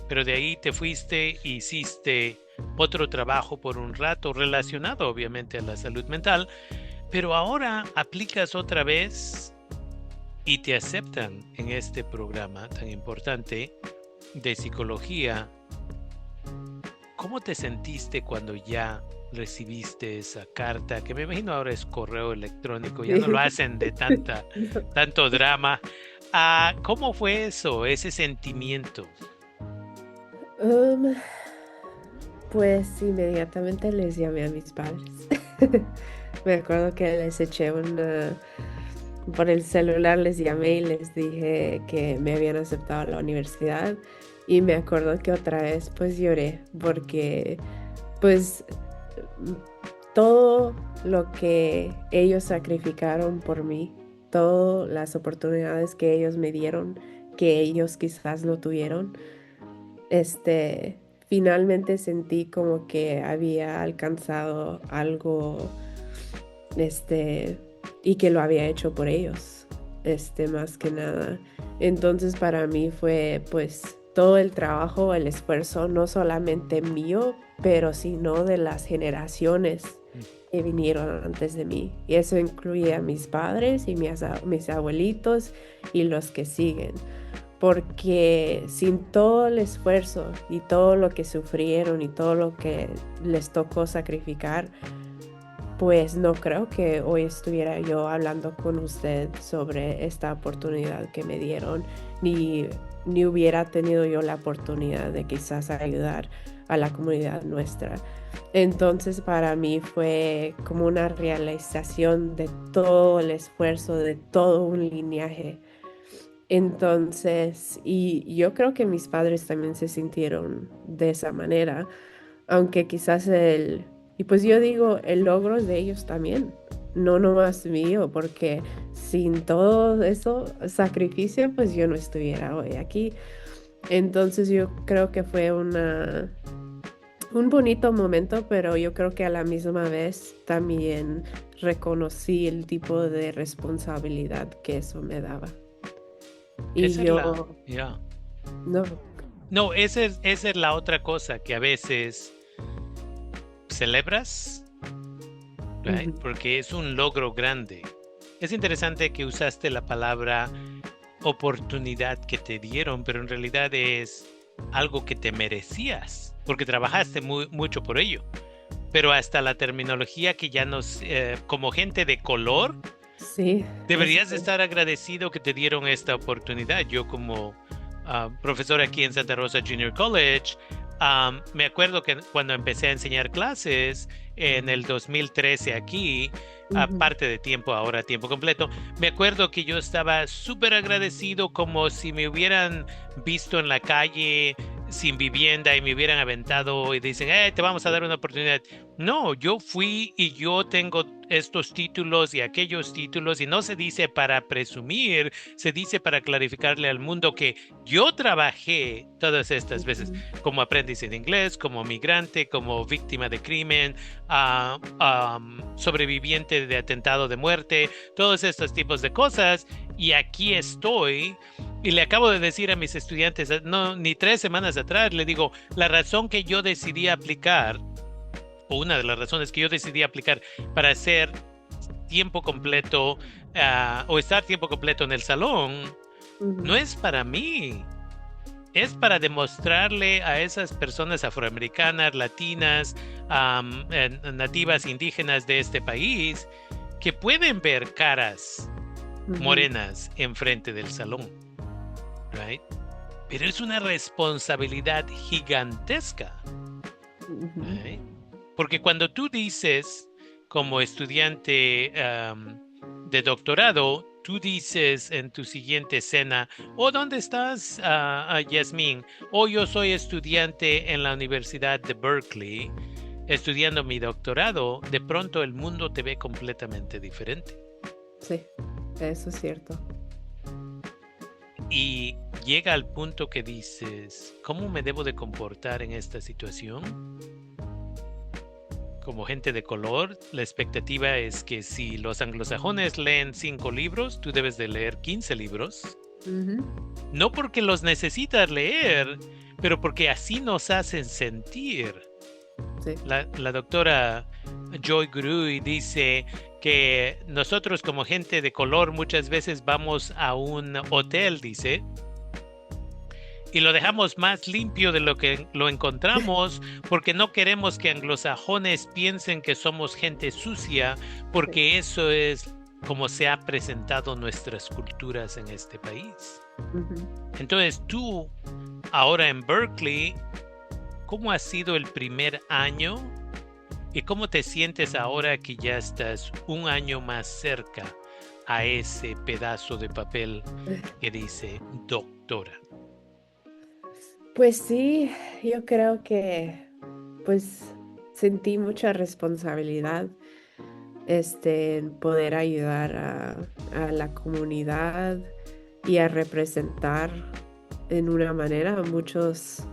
pero de ahí te fuiste e hiciste otro trabajo por un rato relacionado obviamente a la salud mental, pero ahora aplicas otra vez y te aceptan en este programa tan importante de psicología. ¿Cómo te sentiste cuando ya recibiste esa carta? Que me imagino ahora es correo electrónico, ya no lo Sí. hacen de tanto drama. ¿Cómo fue eso, ese sentimiento? Um, pues inmediatamente les llamé a mis padres. Me acuerdo que les eché por el celular, les llamé y les dije que me habían aceptado a la universidad. Y me acuerdo que otra vez pues lloré porque pues mm, todo lo que ellos sacrificaron por mí, todas las oportunidades que ellos me dieron, que ellos quizás no tuvieron, finalmente sentí como que había alcanzado algo, este, y que lo había hecho por ellos, más que nada. Entonces para mí fue pues todo el trabajo, el esfuerzo, no solamente mío, pero sino de las generaciones que vinieron antes de mí. Y eso incluye a mis padres y mis abuelitos y los que siguen. Porque sin todo el esfuerzo y todo lo que sufrieron y todo lo que les tocó sacrificar, pues no creo que hoy estuviera yo hablando con usted sobre esta oportunidad que me dieron, ni hubiera tenido yo la oportunidad de quizás ayudar a la comunidad nuestra. Entonces para mí fue como una realización de todo el esfuerzo, de todo un linaje. Entonces, y yo creo que mis padres también se sintieron de esa manera, aunque quizás y pues yo digo, el logro de ellos también, no nomás mío, porque sin todo eso sacrificio, pues yo no estuviera hoy aquí. Entonces yo creo que fue un bonito momento, pero yo creo que a la misma vez también reconocí el tipo de responsabilidad que eso me daba. Y Esa es yo, ya. no, No, esa es la otra cosa que a veces celebras, right? ujú, Porque es un logro grande. Es interesante que usaste la palabra oportunidad que te dieron, pero en realidad es algo que te merecías, porque trabajaste mucho por ello. Pero hasta la terminología que ya como gente de color, sí, deberías de estar agradecido que te dieron esta oportunidad. Yo como profesor aquí en Santa Rosa Junior College, me acuerdo que cuando empecé a enseñar clases en el 2013 aquí, ujú, parte de tiempo, ahora tiempo completo, me acuerdo que yo estaba súper agradecido como si me hubieran visto en la calle sin vivienda y me hubieran aventado y dicen, te vamos a dar una oportunidad. No, yo fui y yo tengo estos títulos y aquellos títulos y no se dice para presumir, se dice para clarificarle al mundo que yo trabajé todas estas veces ujú, como aprendiz de inglés, como migrante, como víctima de crimen, sobreviviente de atentado de muerte, todos estos tipos de cosas. Y aquí estoy. Y le acabo de decir a mis estudiantes, no, ni 3 semanas atrás, le digo, la razón que yo decidí aplicar, o una de las razones que yo decidí aplicar para hacer tiempo completo o estar tiempo completo en el salón, no ujú, es para mí. Es para demostrarle a esas personas afroamericanas, latinas, nativas indígenas de este país, que pueden ver caras ujú, morenas enfrente del salón, right? Pero es una responsabilidad gigantesca, ujú. right? Porque cuando tú dices, como estudiante de doctorado, tú dices en tu siguiente escena, ¿dónde estás, Yasmín? Yo soy estudiante en la Universidad de Berkeley, estudiando mi doctorado. De pronto el mundo te ve completamente diferente. Sí, eso es cierto. Y llega al punto que dices, ¿cómo me debo de comportar en esta situación? Como gente de color, la expectativa es que si los anglosajones leen 5 libros, tú debes de leer 15 libros. Ujú. No porque los necesitas leer, pero porque así nos hacen sentir. Sí. La doctora Joy Gurui dice que nosotros como gente de color muchas veces vamos a un hotel, dice, y lo dejamos más limpio de lo que lo encontramos porque no queremos que anglosajones piensen que somos gente sucia, porque eso es como se ha presentado nuestras culturas en este país. Ujú. Entonces tú, ahora en Berkeley, ¿cómo ha sido el primer año y cómo te sientes ahora que ya estás un año más cerca a ese pedazo de papel que dice doctora? Pues sí, yo creo que pues sentí mucha responsabilidad en poder ayudar a la comunidad y a representar en una manera a muchos,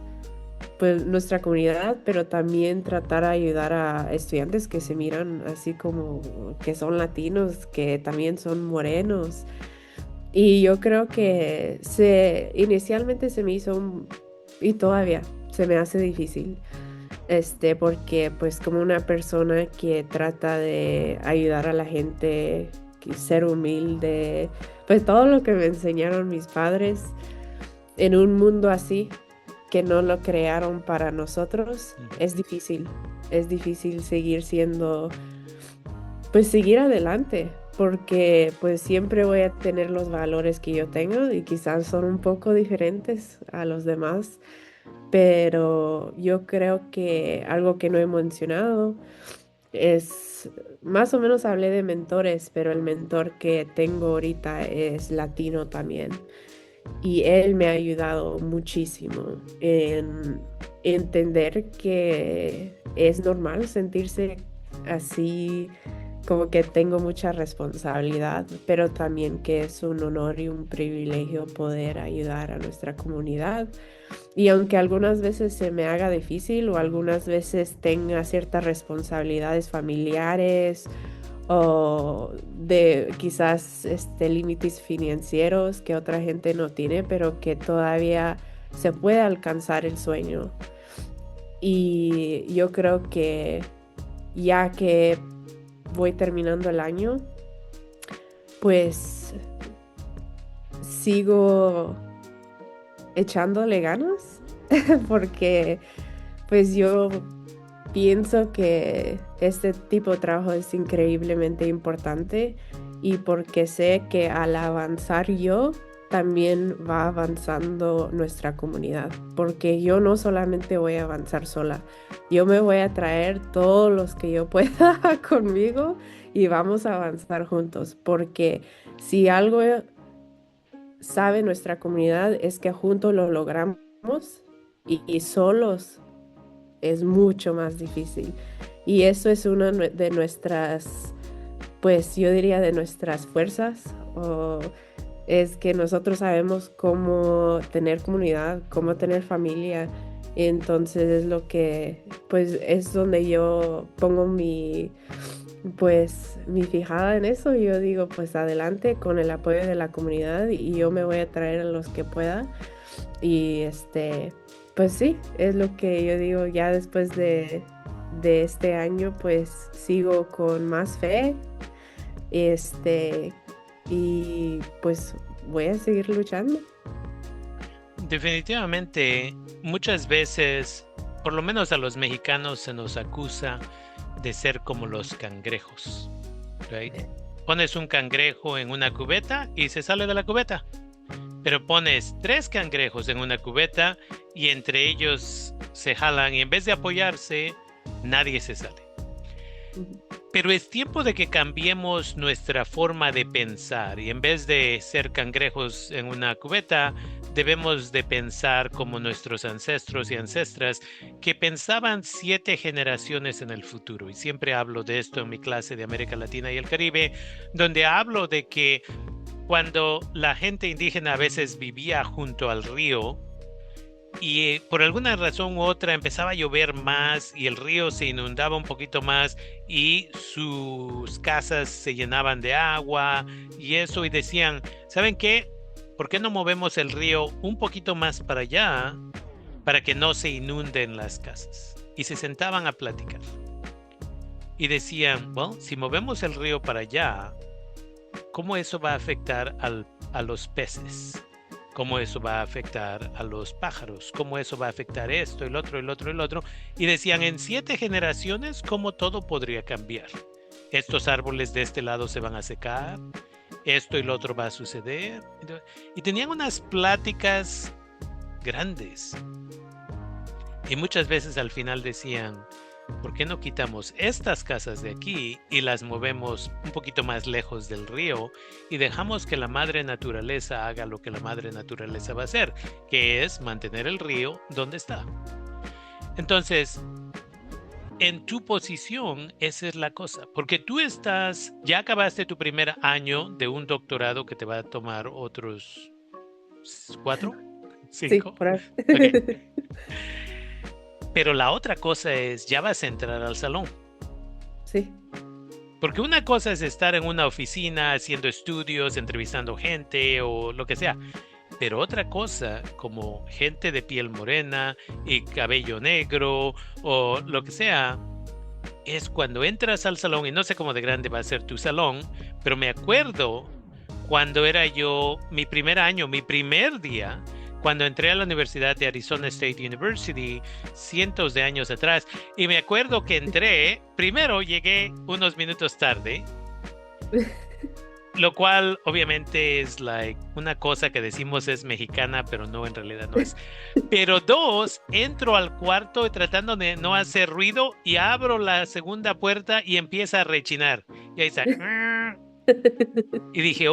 pues nuestra comunidad, pero también tratar de ayudar a estudiantes que se miran así como que son latinos, que también son morenos. Y yo creo que inicialmente se me hizo y todavía se me hace difícil, porque pues como una persona que trata de ayudar a la gente, que ser humilde, pues todo lo que me enseñaron mis padres en un mundo así, que no lo crearon para nosotros, es difícil seguir siendo, pues seguir adelante, porque pues siempre voy a tener los valores que yo tengo y quizás son un poco diferentes a los demás, pero yo creo que algo que no he mencionado es, más o menos hablé de mentores, pero el mentor que tengo ahorita es latino también. Y él me ha ayudado muchísimo en entender que es normal sentirse así, como que tengo mucha responsabilidad, pero también que es un honor y un privilegio poder ayudar a nuestra comunidad. Y aunque algunas veces se me haga difícil o algunas veces tenga ciertas responsabilidades familiares o de quizás límites financieros que otra gente no tiene, pero que todavía se puede alcanzar el sueño. Y yo creo que ya que voy terminando el año, pues sigo echándole ganas porque pues yo pienso que este tipo de trabajo es increíblemente importante y porque sé que al avanzar yo, también va avanzando nuestra comunidad, porque yo no solamente voy a avanzar sola, yo me voy a traer todos los que yo pueda conmigo y vamos a avanzar juntos, porque si algo sabe nuestra comunidad es que juntos lo logramos y solos es mucho más difícil. Y eso es una de nuestras, pues yo diría de nuestras fuerzas, o es que nosotros sabemos cómo tener comunidad, cómo tener familia. Entonces es lo que, pues es donde yo pongo mi fijada en eso. Y yo digo, pues adelante con el apoyo de la comunidad y yo me voy a traer a los que pueda. Y pues sí, es lo que yo digo, ya después de este año, pues sigo con más fe, y pues voy a seguir luchando. Definitivamente, muchas veces, por lo menos a los mexicanos, se nos acusa de ser como los cangrejos, right? Pones un cangrejo en una cubeta y se sale de la cubeta. Pero pones 3 cangrejos en una cubeta y entre ellos se jalan y en vez de apoyarse, nadie se sale. Pero es tiempo de que cambiemos nuestra forma de pensar y en vez de ser cangrejos en una cubeta, debemos de pensar como nuestros ancestros y ancestras que pensaban 7 generaciones en el futuro. Y siempre hablo de esto en mi clase de América Latina y el Caribe, donde hablo de que cuando la gente indígena a veces vivía junto al río y por alguna razón u otra empezaba a llover más y el río se inundaba un poquito más y sus casas se llenaban de agua y eso, y decían, ¿saben qué? ¿Por qué no movemos el río un poquito más para allá para que no se inunden las casas? Y se sentaban a platicar. Y decían, bueno, si movemos el río para allá, ¿cómo eso va a afectar a los peces? ¿Cómo eso va a afectar a los pájaros? ¿Cómo eso va a afectar esto, el otro, el otro, el otro? Y decían, en 7 generaciones, ¿cómo todo podría cambiar? Estos árboles de este lado se van a secar, esto y lo otro va a suceder. Y tenían unas pláticas grandes. Y muchas veces al final decían, ¿por qué no quitamos estas casas de aquí y las movemos un poquito más lejos del río y dejamos que la madre naturaleza haga lo que la madre naturaleza va a hacer, que es mantener el río donde está? Entonces, en tu posición, esa es la cosa, porque tú ya acabaste tu primer año de un doctorado que te va a tomar otros 4, Sí, 5. por ahí. Okay. Pero la otra cosa es, ya vas a entrar al salón. Sí. Porque una cosa es estar en una oficina haciendo estudios, entrevistando gente o lo que sea. Pero otra cosa, como gente de piel morena y cabello negro o lo que sea, es cuando entras al salón, y no sé cómo de grande va a ser tu salón, pero me acuerdo cuando era yo, mi primer año, mi primer día, cuando entré a la Universidad de Arizona State University, cientos de años atrás, y me acuerdo que entré, primero llegué unos minutos tarde, lo cual obviamente es una cosa que decimos es mexicana, pero no, en realidad no es. Pero 2, entro al cuarto tratando de no hacer ruido y abro la segunda puerta y empieza a rechinar. Y ahí está. Y dije,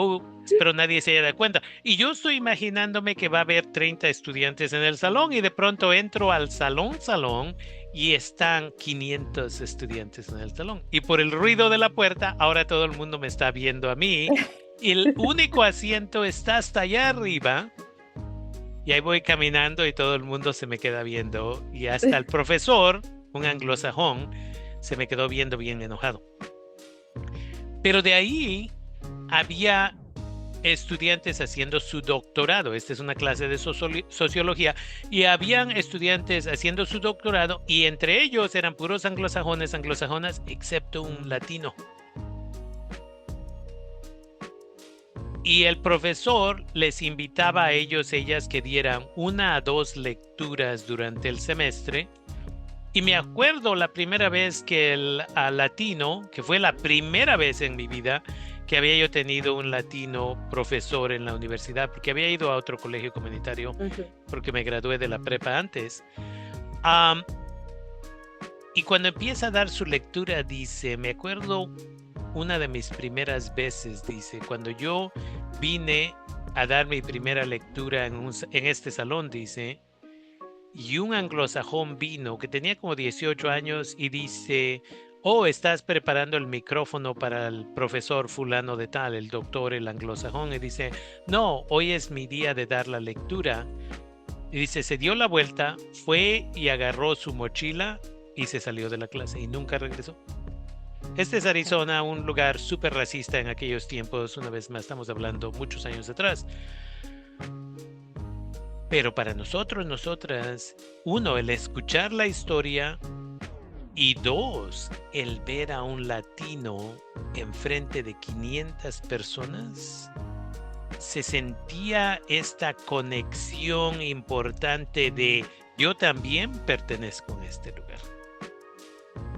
espero nadie se haya dado cuenta. Y yo estoy imaginándome que va a haber 30 estudiantes en el salón y de pronto entro al salón y están 500 estudiantes en el salón. Y por el ruido de la puerta, ahora todo el mundo me está viendo a mí. Y el único asiento está hasta allá arriba. Y ahí voy caminando y todo el mundo se me queda viendo. Y hasta el profesor, un anglosajón, se me quedó viendo bien enojado. Pero de ahí había estudiantes haciendo su doctorado. Esta es una clase de sociología. Y habían estudiantes haciendo su doctorado y entre ellos eran puros anglosajones, anglosajonas, excepto un latino. Y el profesor les invitaba a ellos, ellas, que dieran 1 a 2 lecturas durante el semestre. Y me acuerdo la primera vez que el latino, que fue la primera vez en mi vida que había yo tenido un latino profesor en la universidad, porque había ido a otro colegio comunitario, porque me gradué de la prepa antes. Y cuando empieza a dar su lectura, dice, me acuerdo una de mis primeras veces, dice, cuando yo vine a dar mi primera lectura en este salón, dice, y un anglosajón vino que tenía como 18 años y dice, estás preparando el micrófono para el profesor fulano de tal, el doctor, el anglosajón, y dice, no, hoy es mi día de dar la lectura. Y dice, se dio la vuelta, fue y agarró su mochila y se salió de la clase y nunca regresó. Este es Arizona, un lugar súper racista en aquellos tiempos, una vez más estamos hablando muchos años atrás. Pero para nosotros, nosotras, 1, el escuchar la historia y 2, el ver a un latino enfrente de 500 personas, se sentía esta conexión importante de yo también pertenezco a este lugar.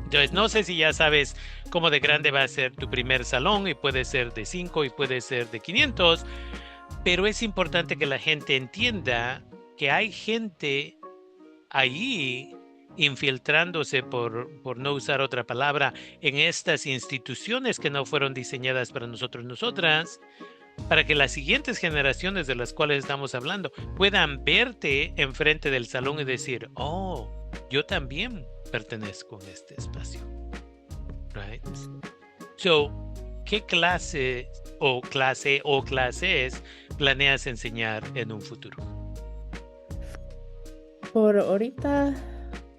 Entonces, no sé si ya sabes cómo de grande va a ser tu primer salón y puede ser de 5 y puede ser de 500, pero es importante que la gente entienda que hay gente ahí infiltrándose, por no usar otra palabra, en estas instituciones que no fueron diseñadas para nosotros, nosotras, para que las siguientes generaciones de las cuales estamos hablando puedan verte enfrente del salón y decir, yo también pertenezco a este espacio. Right? So, ¿qué clase o clases planeas enseñar en un futuro? Por ahorita,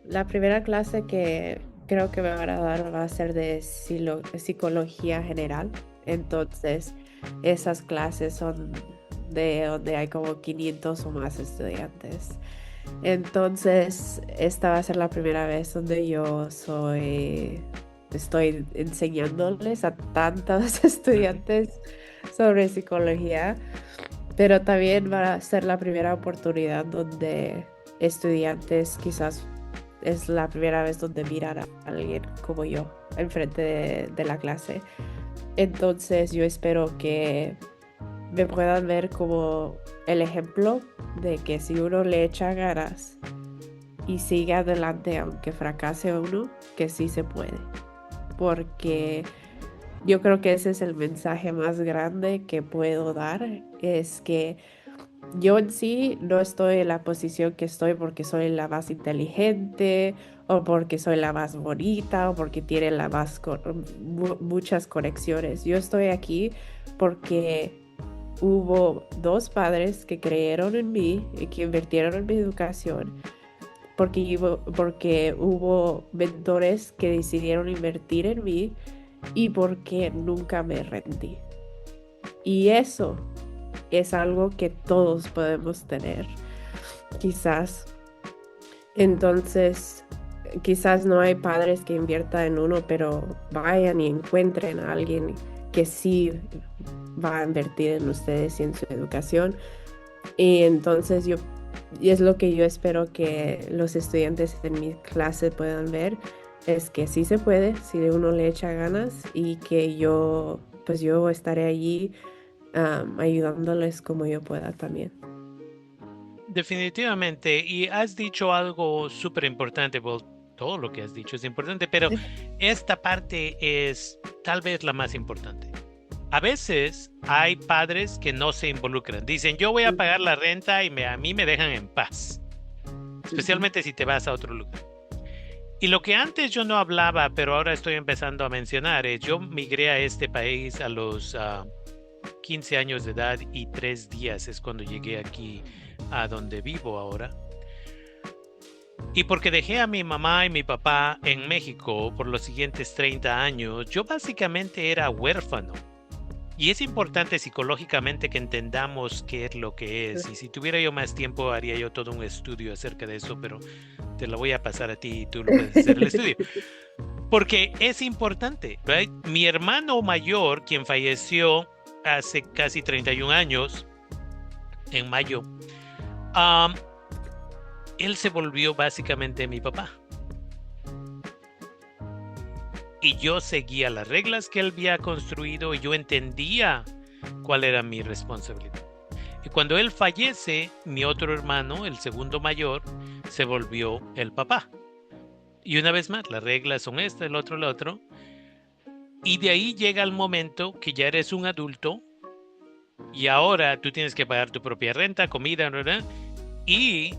la primera clase que creo que me van a dar va a ser de psicología general. Entonces, esas clases son de donde hay como 500 o más estudiantes. Entonces, esta va a ser la primera vez donde estoy enseñándoles a tantos estudiantes sobre psicología, pero también va a ser la primera oportunidad donde estudiantes quizás es la primera vez donde miran a alguien como yo enfrente de la clase. Entonces yo espero que me puedan ver como el ejemplo de que si uno le echa ganas y sigue adelante aunque fracase uno, que sí se puede. Porque yo creo que ese es el mensaje más grande que puedo dar, es que yo en sí no estoy en la posición que estoy porque soy la más inteligente o porque soy la más bonita o porque tiene muchas conexiones. Yo estoy aquí porque hubo dos padres que creyeron en mí y que invirtieron en mi educación, porque hubo mentores que decidieron invertir en mí y porque nunca me rendí. Y eso es algo que todos podemos tener, quizás. Entonces, quizás no hay padres que inviertan en uno, pero vayan y encuentren a alguien que sí va a invertir en ustedes y en su educación. Y entonces y es lo que yo espero que los estudiantes en mi clase puedan ver, es que sí se puede, si uno le echa ganas, y que yo estaré allí ayudándoles como yo pueda también. Definitivamente, y has dicho algo súper importante, todo lo que has dicho es importante, pero esta parte es tal vez la más importante. A veces hay padres que no se involucran, dicen yo voy a pagar la renta y a mí me dejan en paz, especialmente si te vas a otro lugar. Y lo que antes yo no hablaba, pero ahora estoy empezando a mencionar, es yo migré a este país a los 15 años de edad y 3 días es cuando llegué aquí a donde vivo ahora. Y porque dejé a mi mamá y mi papá en México por los siguientes 30 años, yo básicamente era huérfano. Y es importante psicológicamente que entendamos qué es lo que es. Y si tuviera yo más tiempo, haría yo todo un estudio acerca de eso, pero te lo voy a pasar a ti y tú lo puedes hacer el estudio. Porque es importante, ¿right? Mi hermano mayor, quien falleció hace casi 31 años, en mayo, él se volvió básicamente mi papá. Y yo seguía las reglas que él había construido y yo entendía cuál era mi responsabilidad. Y cuando él fallece, mi otro hermano, el segundo mayor, se volvió el papá. Y una vez más, las reglas son esta, el otro. Y de ahí llega el momento que ya eres un adulto y ahora tú tienes que pagar tu propia renta, comida, ¿verdad? Y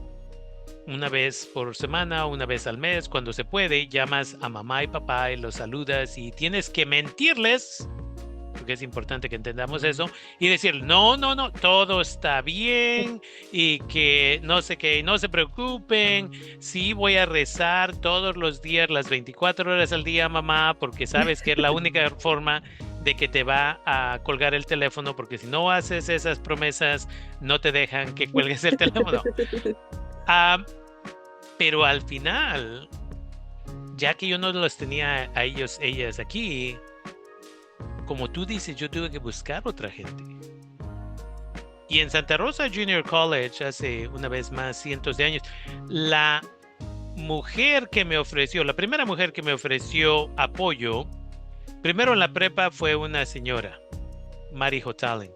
una vez por semana, una vez al mes, cuando se puede, llamas a mamá y papá y los saludas y tienes que mentirles, porque es importante que entendamos eso, y decir, no, todo está bien y que no sé qué, no se preocupen, sí voy a rezar todos los días, las 24 horas al día, mamá, porque sabes que es la única forma de que te va a colgar el teléfono, porque si no haces esas promesas, no te dejan que cuelgues el teléfono. Pero al final, ya que yo no los tenía a ellas aquí, como tú dices, yo tuve que buscar otra gente. Y en Santa Rosa Junior College, hace una vez más cientos de años, la primera mujer que me ofreció apoyo, primero en la prepa fue una señora, Mary Hotalen.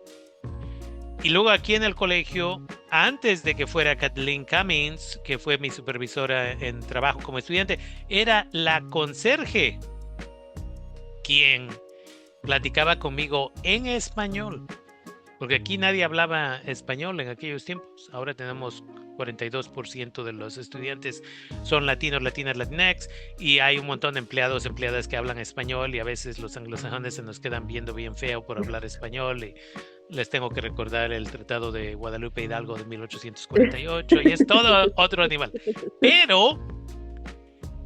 Y luego aquí en el colegio, antes de que fuera Kathleen Cummings, que fue mi supervisora en trabajo como estudiante, era la conserje quien platicaba conmigo en español, porque aquí nadie hablaba español en aquellos tiempos. Ahora tenemos 42% de los estudiantes son latinos, latinas, latinx, y hay un montón de empleados, empleadas que hablan español y a veces los anglosajones se nos quedan viendo bien feo por hablar español y les tengo que recordar el Tratado de Guadalupe Hidalgo de 1848 y es todo otro animal. Pero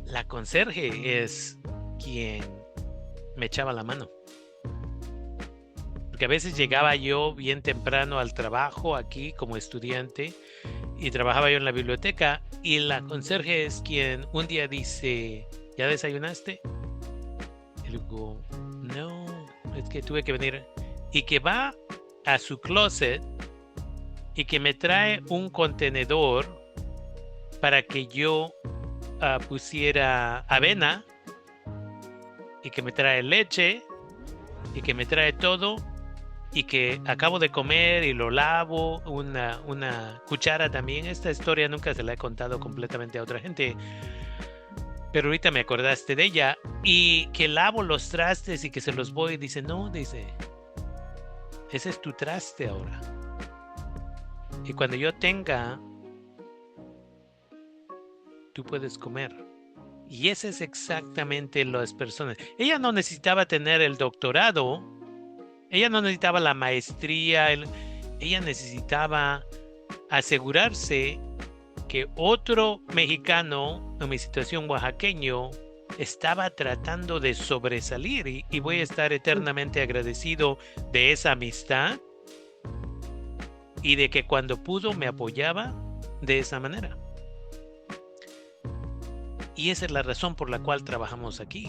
la conserje es quien me echaba la mano. Porque a veces llegaba yo bien temprano al trabajo aquí como estudiante y trabajaba yo en la biblioteca y la conserje es quien un día dice, ¿ya desayunaste? Y digo, no, es que tuve que venir. Y que va a su closet y que me trae un contenedor para que yo pusiera avena y que me trae leche y que me trae todo y que acabo de comer y lo lavo, una cuchara también. Esta historia nunca se la he contado completamente a otra gente, pero ahorita me acordaste de ella, y que lavo los trastes y que se los voy y dice, no, dice, ese es tu traste ahora. Y cuando yo tenga, tú puedes comer. Y ese es exactamente las personas. Ella no necesitaba tener el doctorado, ella no necesitaba la maestría, ella necesitaba asegurarse que otro mexicano en mi situación oaxaqueño estaba tratando de sobresalir y voy a estar eternamente agradecido de esa amistad y de que cuando pudo me apoyaba de esa manera. Y esa es la razón por la cual trabajamos aquí,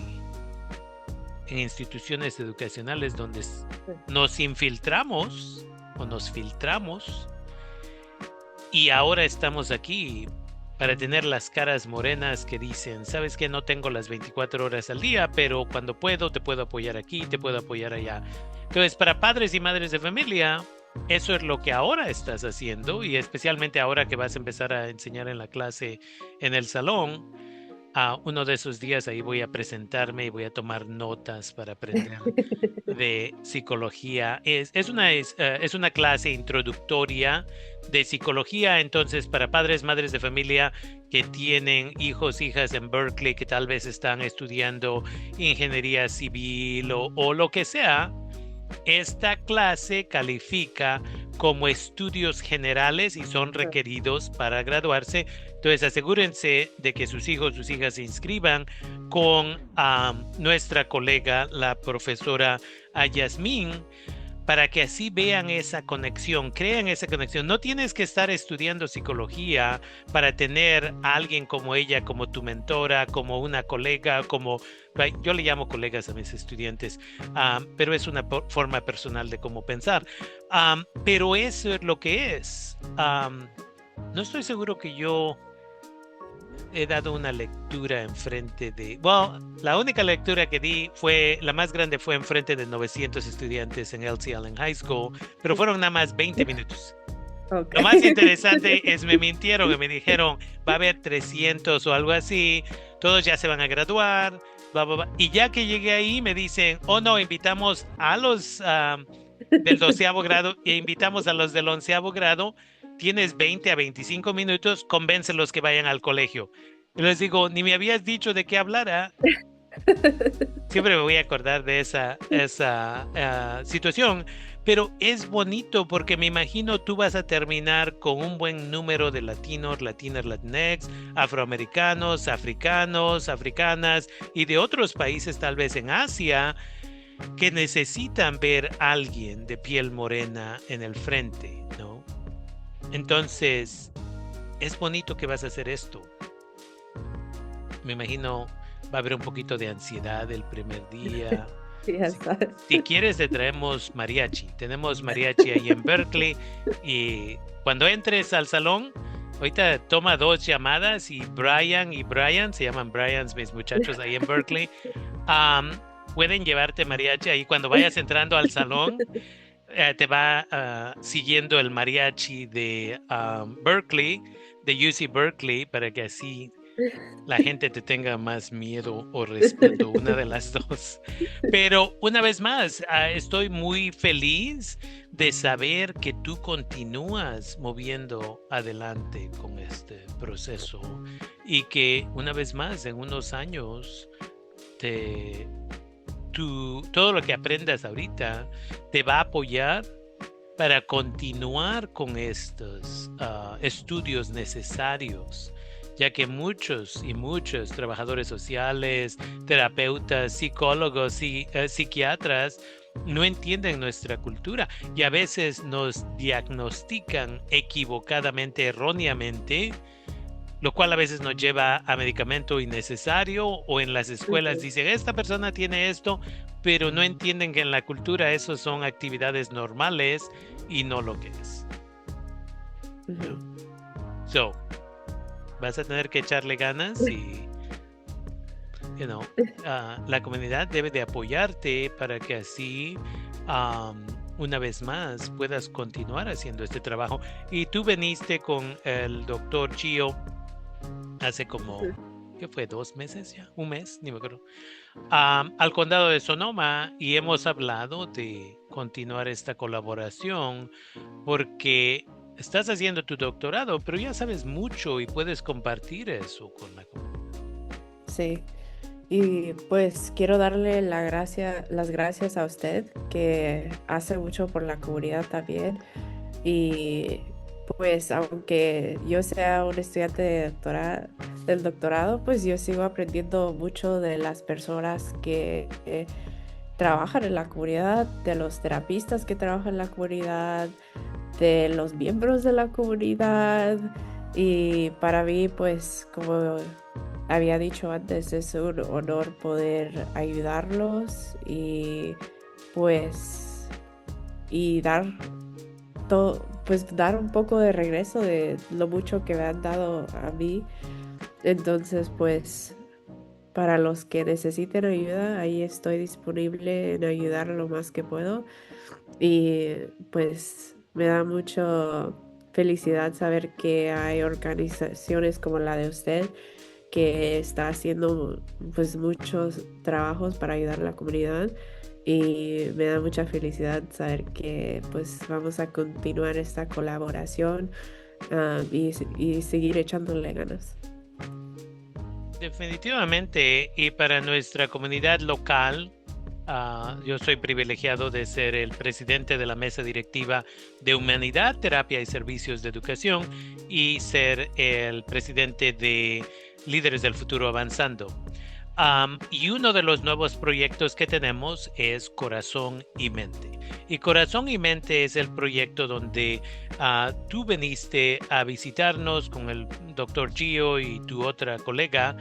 en instituciones educacionales donde nos infiltramos o nos filtramos, y ahora estamos aquí para tener las caras morenas que dicen, sabes que no tengo las 24 horas al día, pero cuando puedo te puedo apoyar aquí, te puedo apoyar allá. Entonces, para padres y madres de familia, eso es lo que ahora estás haciendo, y especialmente ahora que vas a empezar a enseñar en la clase en el salón. Uno de esos días ahí voy a presentarme y voy a tomar notas para aprender de psicología. Es una clase introductoria de psicología, entonces para padres, madres de familia que tienen hijos, hijas en Berkeley, que tal vez están estudiando ingeniería civil o lo que sea, esta clase califica como estudios generales y son requeridos para graduarse. Entonces asegúrense de que sus hijos, sus hijas se inscriban con nuestra colega, la profesora Yasmín, para que así vean esa conexión, crean esa conexión. No tienes que estar estudiando psicología para tener a alguien como ella, como tu mentora, como una colega, como yo le llamo colegas a mis estudiantes, pero es una forma personal de cómo pensar. Pero eso es lo que es. No estoy seguro que yo he dado una lectura enfrente de... Bueno, la única lectura que di fue, la más grande fue enfrente de 900 estudiantes en Elsie Allen High School, pero fueron nada más 20 minutos. Okay. Lo más interesante es me mintieron y me dijeron, va a haber 300 o algo así, todos ya se van a graduar, bla, bla, bla. Y ya que llegué ahí me dicen, oh no, invitamos a los del 12º grado e invitamos a los del 11º grado, tienes 20 a 25 minutos, convéncelos que vayan al colegio. Y les digo, ni me habías dicho de qué hablara. Siempre me voy a acordar de esa situación, pero es bonito porque me imagino tú vas a terminar con un buen número de latinos, latinas, latinx, afroamericanos, africanos, africanas y de otros países tal vez en Asia que necesitan ver a alguien de piel morena en el frente, ¿no? Entonces, es bonito que vas a hacer esto. Me imagino va a haber un poquito de ansiedad el primer día. Si quieres, te traemos mariachi. Tenemos mariachi ahí en Berkeley. Y cuando entres al salón, ahorita toma 2 llamadas y Brian y Brian, se llaman Bryans mis muchachos ahí en Berkeley, pueden llevarte mariachi ahí cuando vayas entrando al salón. Te va siguiendo el mariachi de Berkeley, de UC Berkeley, para que así la gente te tenga más miedo o respeto, una de las dos. Pero una vez más, estoy muy feliz de saber que tú continúas moviendo adelante con este proceso y que una vez más, en unos años, te, todo lo que aprendas ahorita te va a apoyar para continuar con estos estudios necesarios, ya que muchos y muchos trabajadores sociales, terapeutas, psicólogos y psiquiatras no entienden nuestra cultura y a veces nos diagnostican equivocadamente, erróneamente, lo cual a veces nos lleva a medicamento innecesario o en las escuelas Ujú, dicen, esta persona tiene esto, pero no entienden que en la cultura eso son actividades normales y no lo que es. ujú. ¿No? So, vas a tener que echarle ganas y, you know, la comunidad debe de apoyarte para que así, una vez más, puedas continuar haciendo este trabajo. Y tú viniste con el doctor Gio hace como, ¿qué fue? ¿2 meses ya? ¿Un mes? Ni me acuerdo. Al condado de Sonoma y hemos hablado de continuar esta colaboración porque estás haciendo tu doctorado, pero ya sabes mucho y puedes compartir eso con la comunidad. Sí, y pues quiero darle las gracias a usted que hace mucho por la comunidad también. Y pues aunque yo sea un estudiante del doctorado, pues yo sigo aprendiendo mucho de las personas que trabajan en la comunidad, de los terapistas que trabajan en la comunidad, de los miembros de la comunidad. Y para mí, pues como había dicho antes, es un honor poder ayudarlos y pues y dar todo, pues dar un poco de regreso de lo mucho que me han dado a mí. Entonces, pues para los que necesiten ayuda, ahí estoy disponible en ayudar lo más que puedo. Y pues me da mucho felicidad saber que hay organizaciones como la de usted que está haciendo pues muchos trabajos para ayudar a la comunidad y me da mucha felicidad saber que pues vamos a continuar esta colaboración y seguir echándole ganas. Definitivamente, y para nuestra comunidad local, yo soy privilegiado de ser el presidente de la mesa directiva de Humanidad, Terapia y Servicios de Educación y ser el presidente de Líderes del Futuro Avanzando. Y uno de los nuevos proyectos que tenemos es Corazón y Mente. Y Corazón y Mente es el proyecto donde tú viniste a visitarnos con el doctor Gio y tu otra colega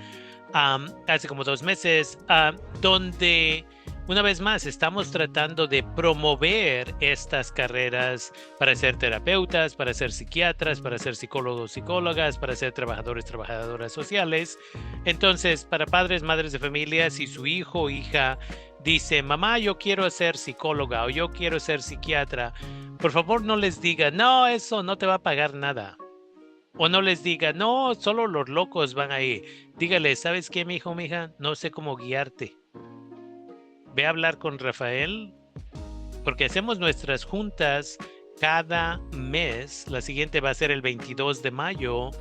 hace como 2 meses, donde una vez más estamos tratando de promover estas carreras para ser terapeutas, para ser psiquiatras, para ser psicólogos, psicólogas, para ser trabajadores, trabajadoras sociales. Entonces, para padres, madres de familia, si su hijo o hija dice, mamá, yo quiero ser psicóloga o yo quiero ser psiquiatra, por favor no les diga, no, eso no te va a pagar nada. O no les diga, no, solo los locos van ahí. Dígale, ¿sabes qué, mi hijo, mi hija? No sé cómo guiarte. Ve a hablar con Rafael, porque hacemos nuestras juntas cada mes. La siguiente va a ser el 22 de mayo.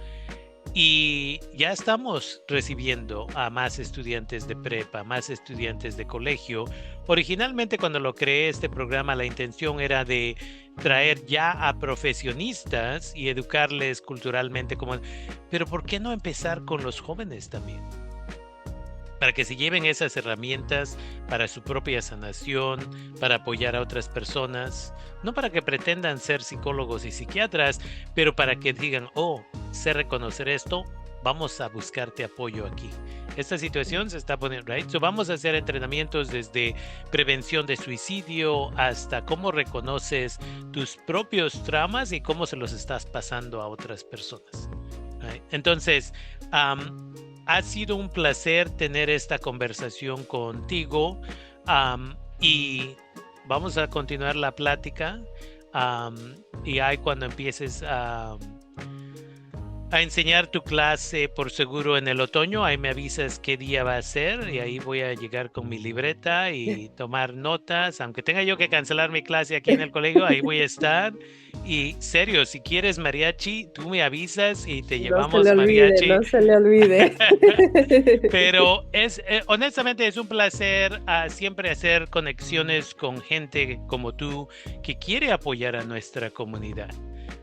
Y ya estamos recibiendo a más estudiantes de prepa, más estudiantes de colegio. Originalmente cuando lo creé este programa, la intención era de traer ya a profesionistas y educarles culturalmente pero ¿por qué no empezar con los jóvenes también? Para que se lleven esas herramientas para su propia sanación, para apoyar a otras personas, no para que pretendan ser psicólogos y psiquiatras, pero para que digan, oh, sé reconocer esto, vamos a buscarte apoyo aquí. Esta situación se está poniendo, right? So vamos a hacer entrenamientos desde prevención de suicidio hasta cómo reconoces tus propios traumas y cómo se los estás pasando a otras personas. Right? Entonces, ha sido un placer tener esta conversación contigo y vamos a continuar la plática y ahí cuando empieces a a enseñar tu clase por seguro en el otoño. Ahí me avisas qué día va a ser y ahí voy a llegar con mi libreta y tomar notas. Aunque tenga yo que cancelar mi clase aquí en el colegio, ahí voy a estar. Y serio, si quieres mariachi, tú me avisas y te No se le llevamos olvide, mariachi. no se le olvide. Pero honestamente es un placer siempre hacer conexiones con gente como tú que quiere apoyar a nuestra comunidad.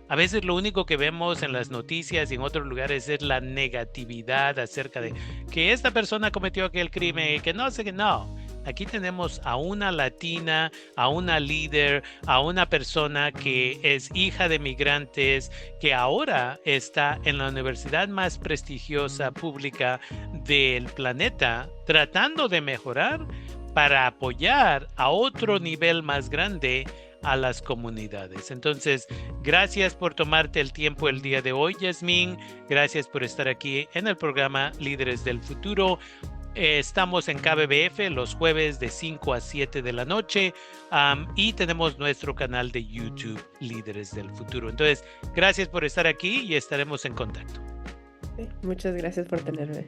A veces lo único que vemos en las noticias y en otros lugares es la negatividad acerca de que esta persona cometió aquel crimen y que no sé qué. No, aquí tenemos a una latina, a una líder, a una persona que es hija de migrantes, que ahora está en la universidad más prestigiosa pública del planeta, tratando de mejorar para apoyar a otro nivel más grande a las comunidades. Entonces, gracias por tomarte el tiempo el día de hoy, Yasmín. Gracias por estar aquí en el programa Líderes del Futuro. Estamos en KBBF los jueves de 5 a 7 de la noche y tenemos nuestro canal de YouTube Líderes del Futuro. Entonces, gracias por estar aquí y estaremos en contacto. Muchas gracias por tenerme.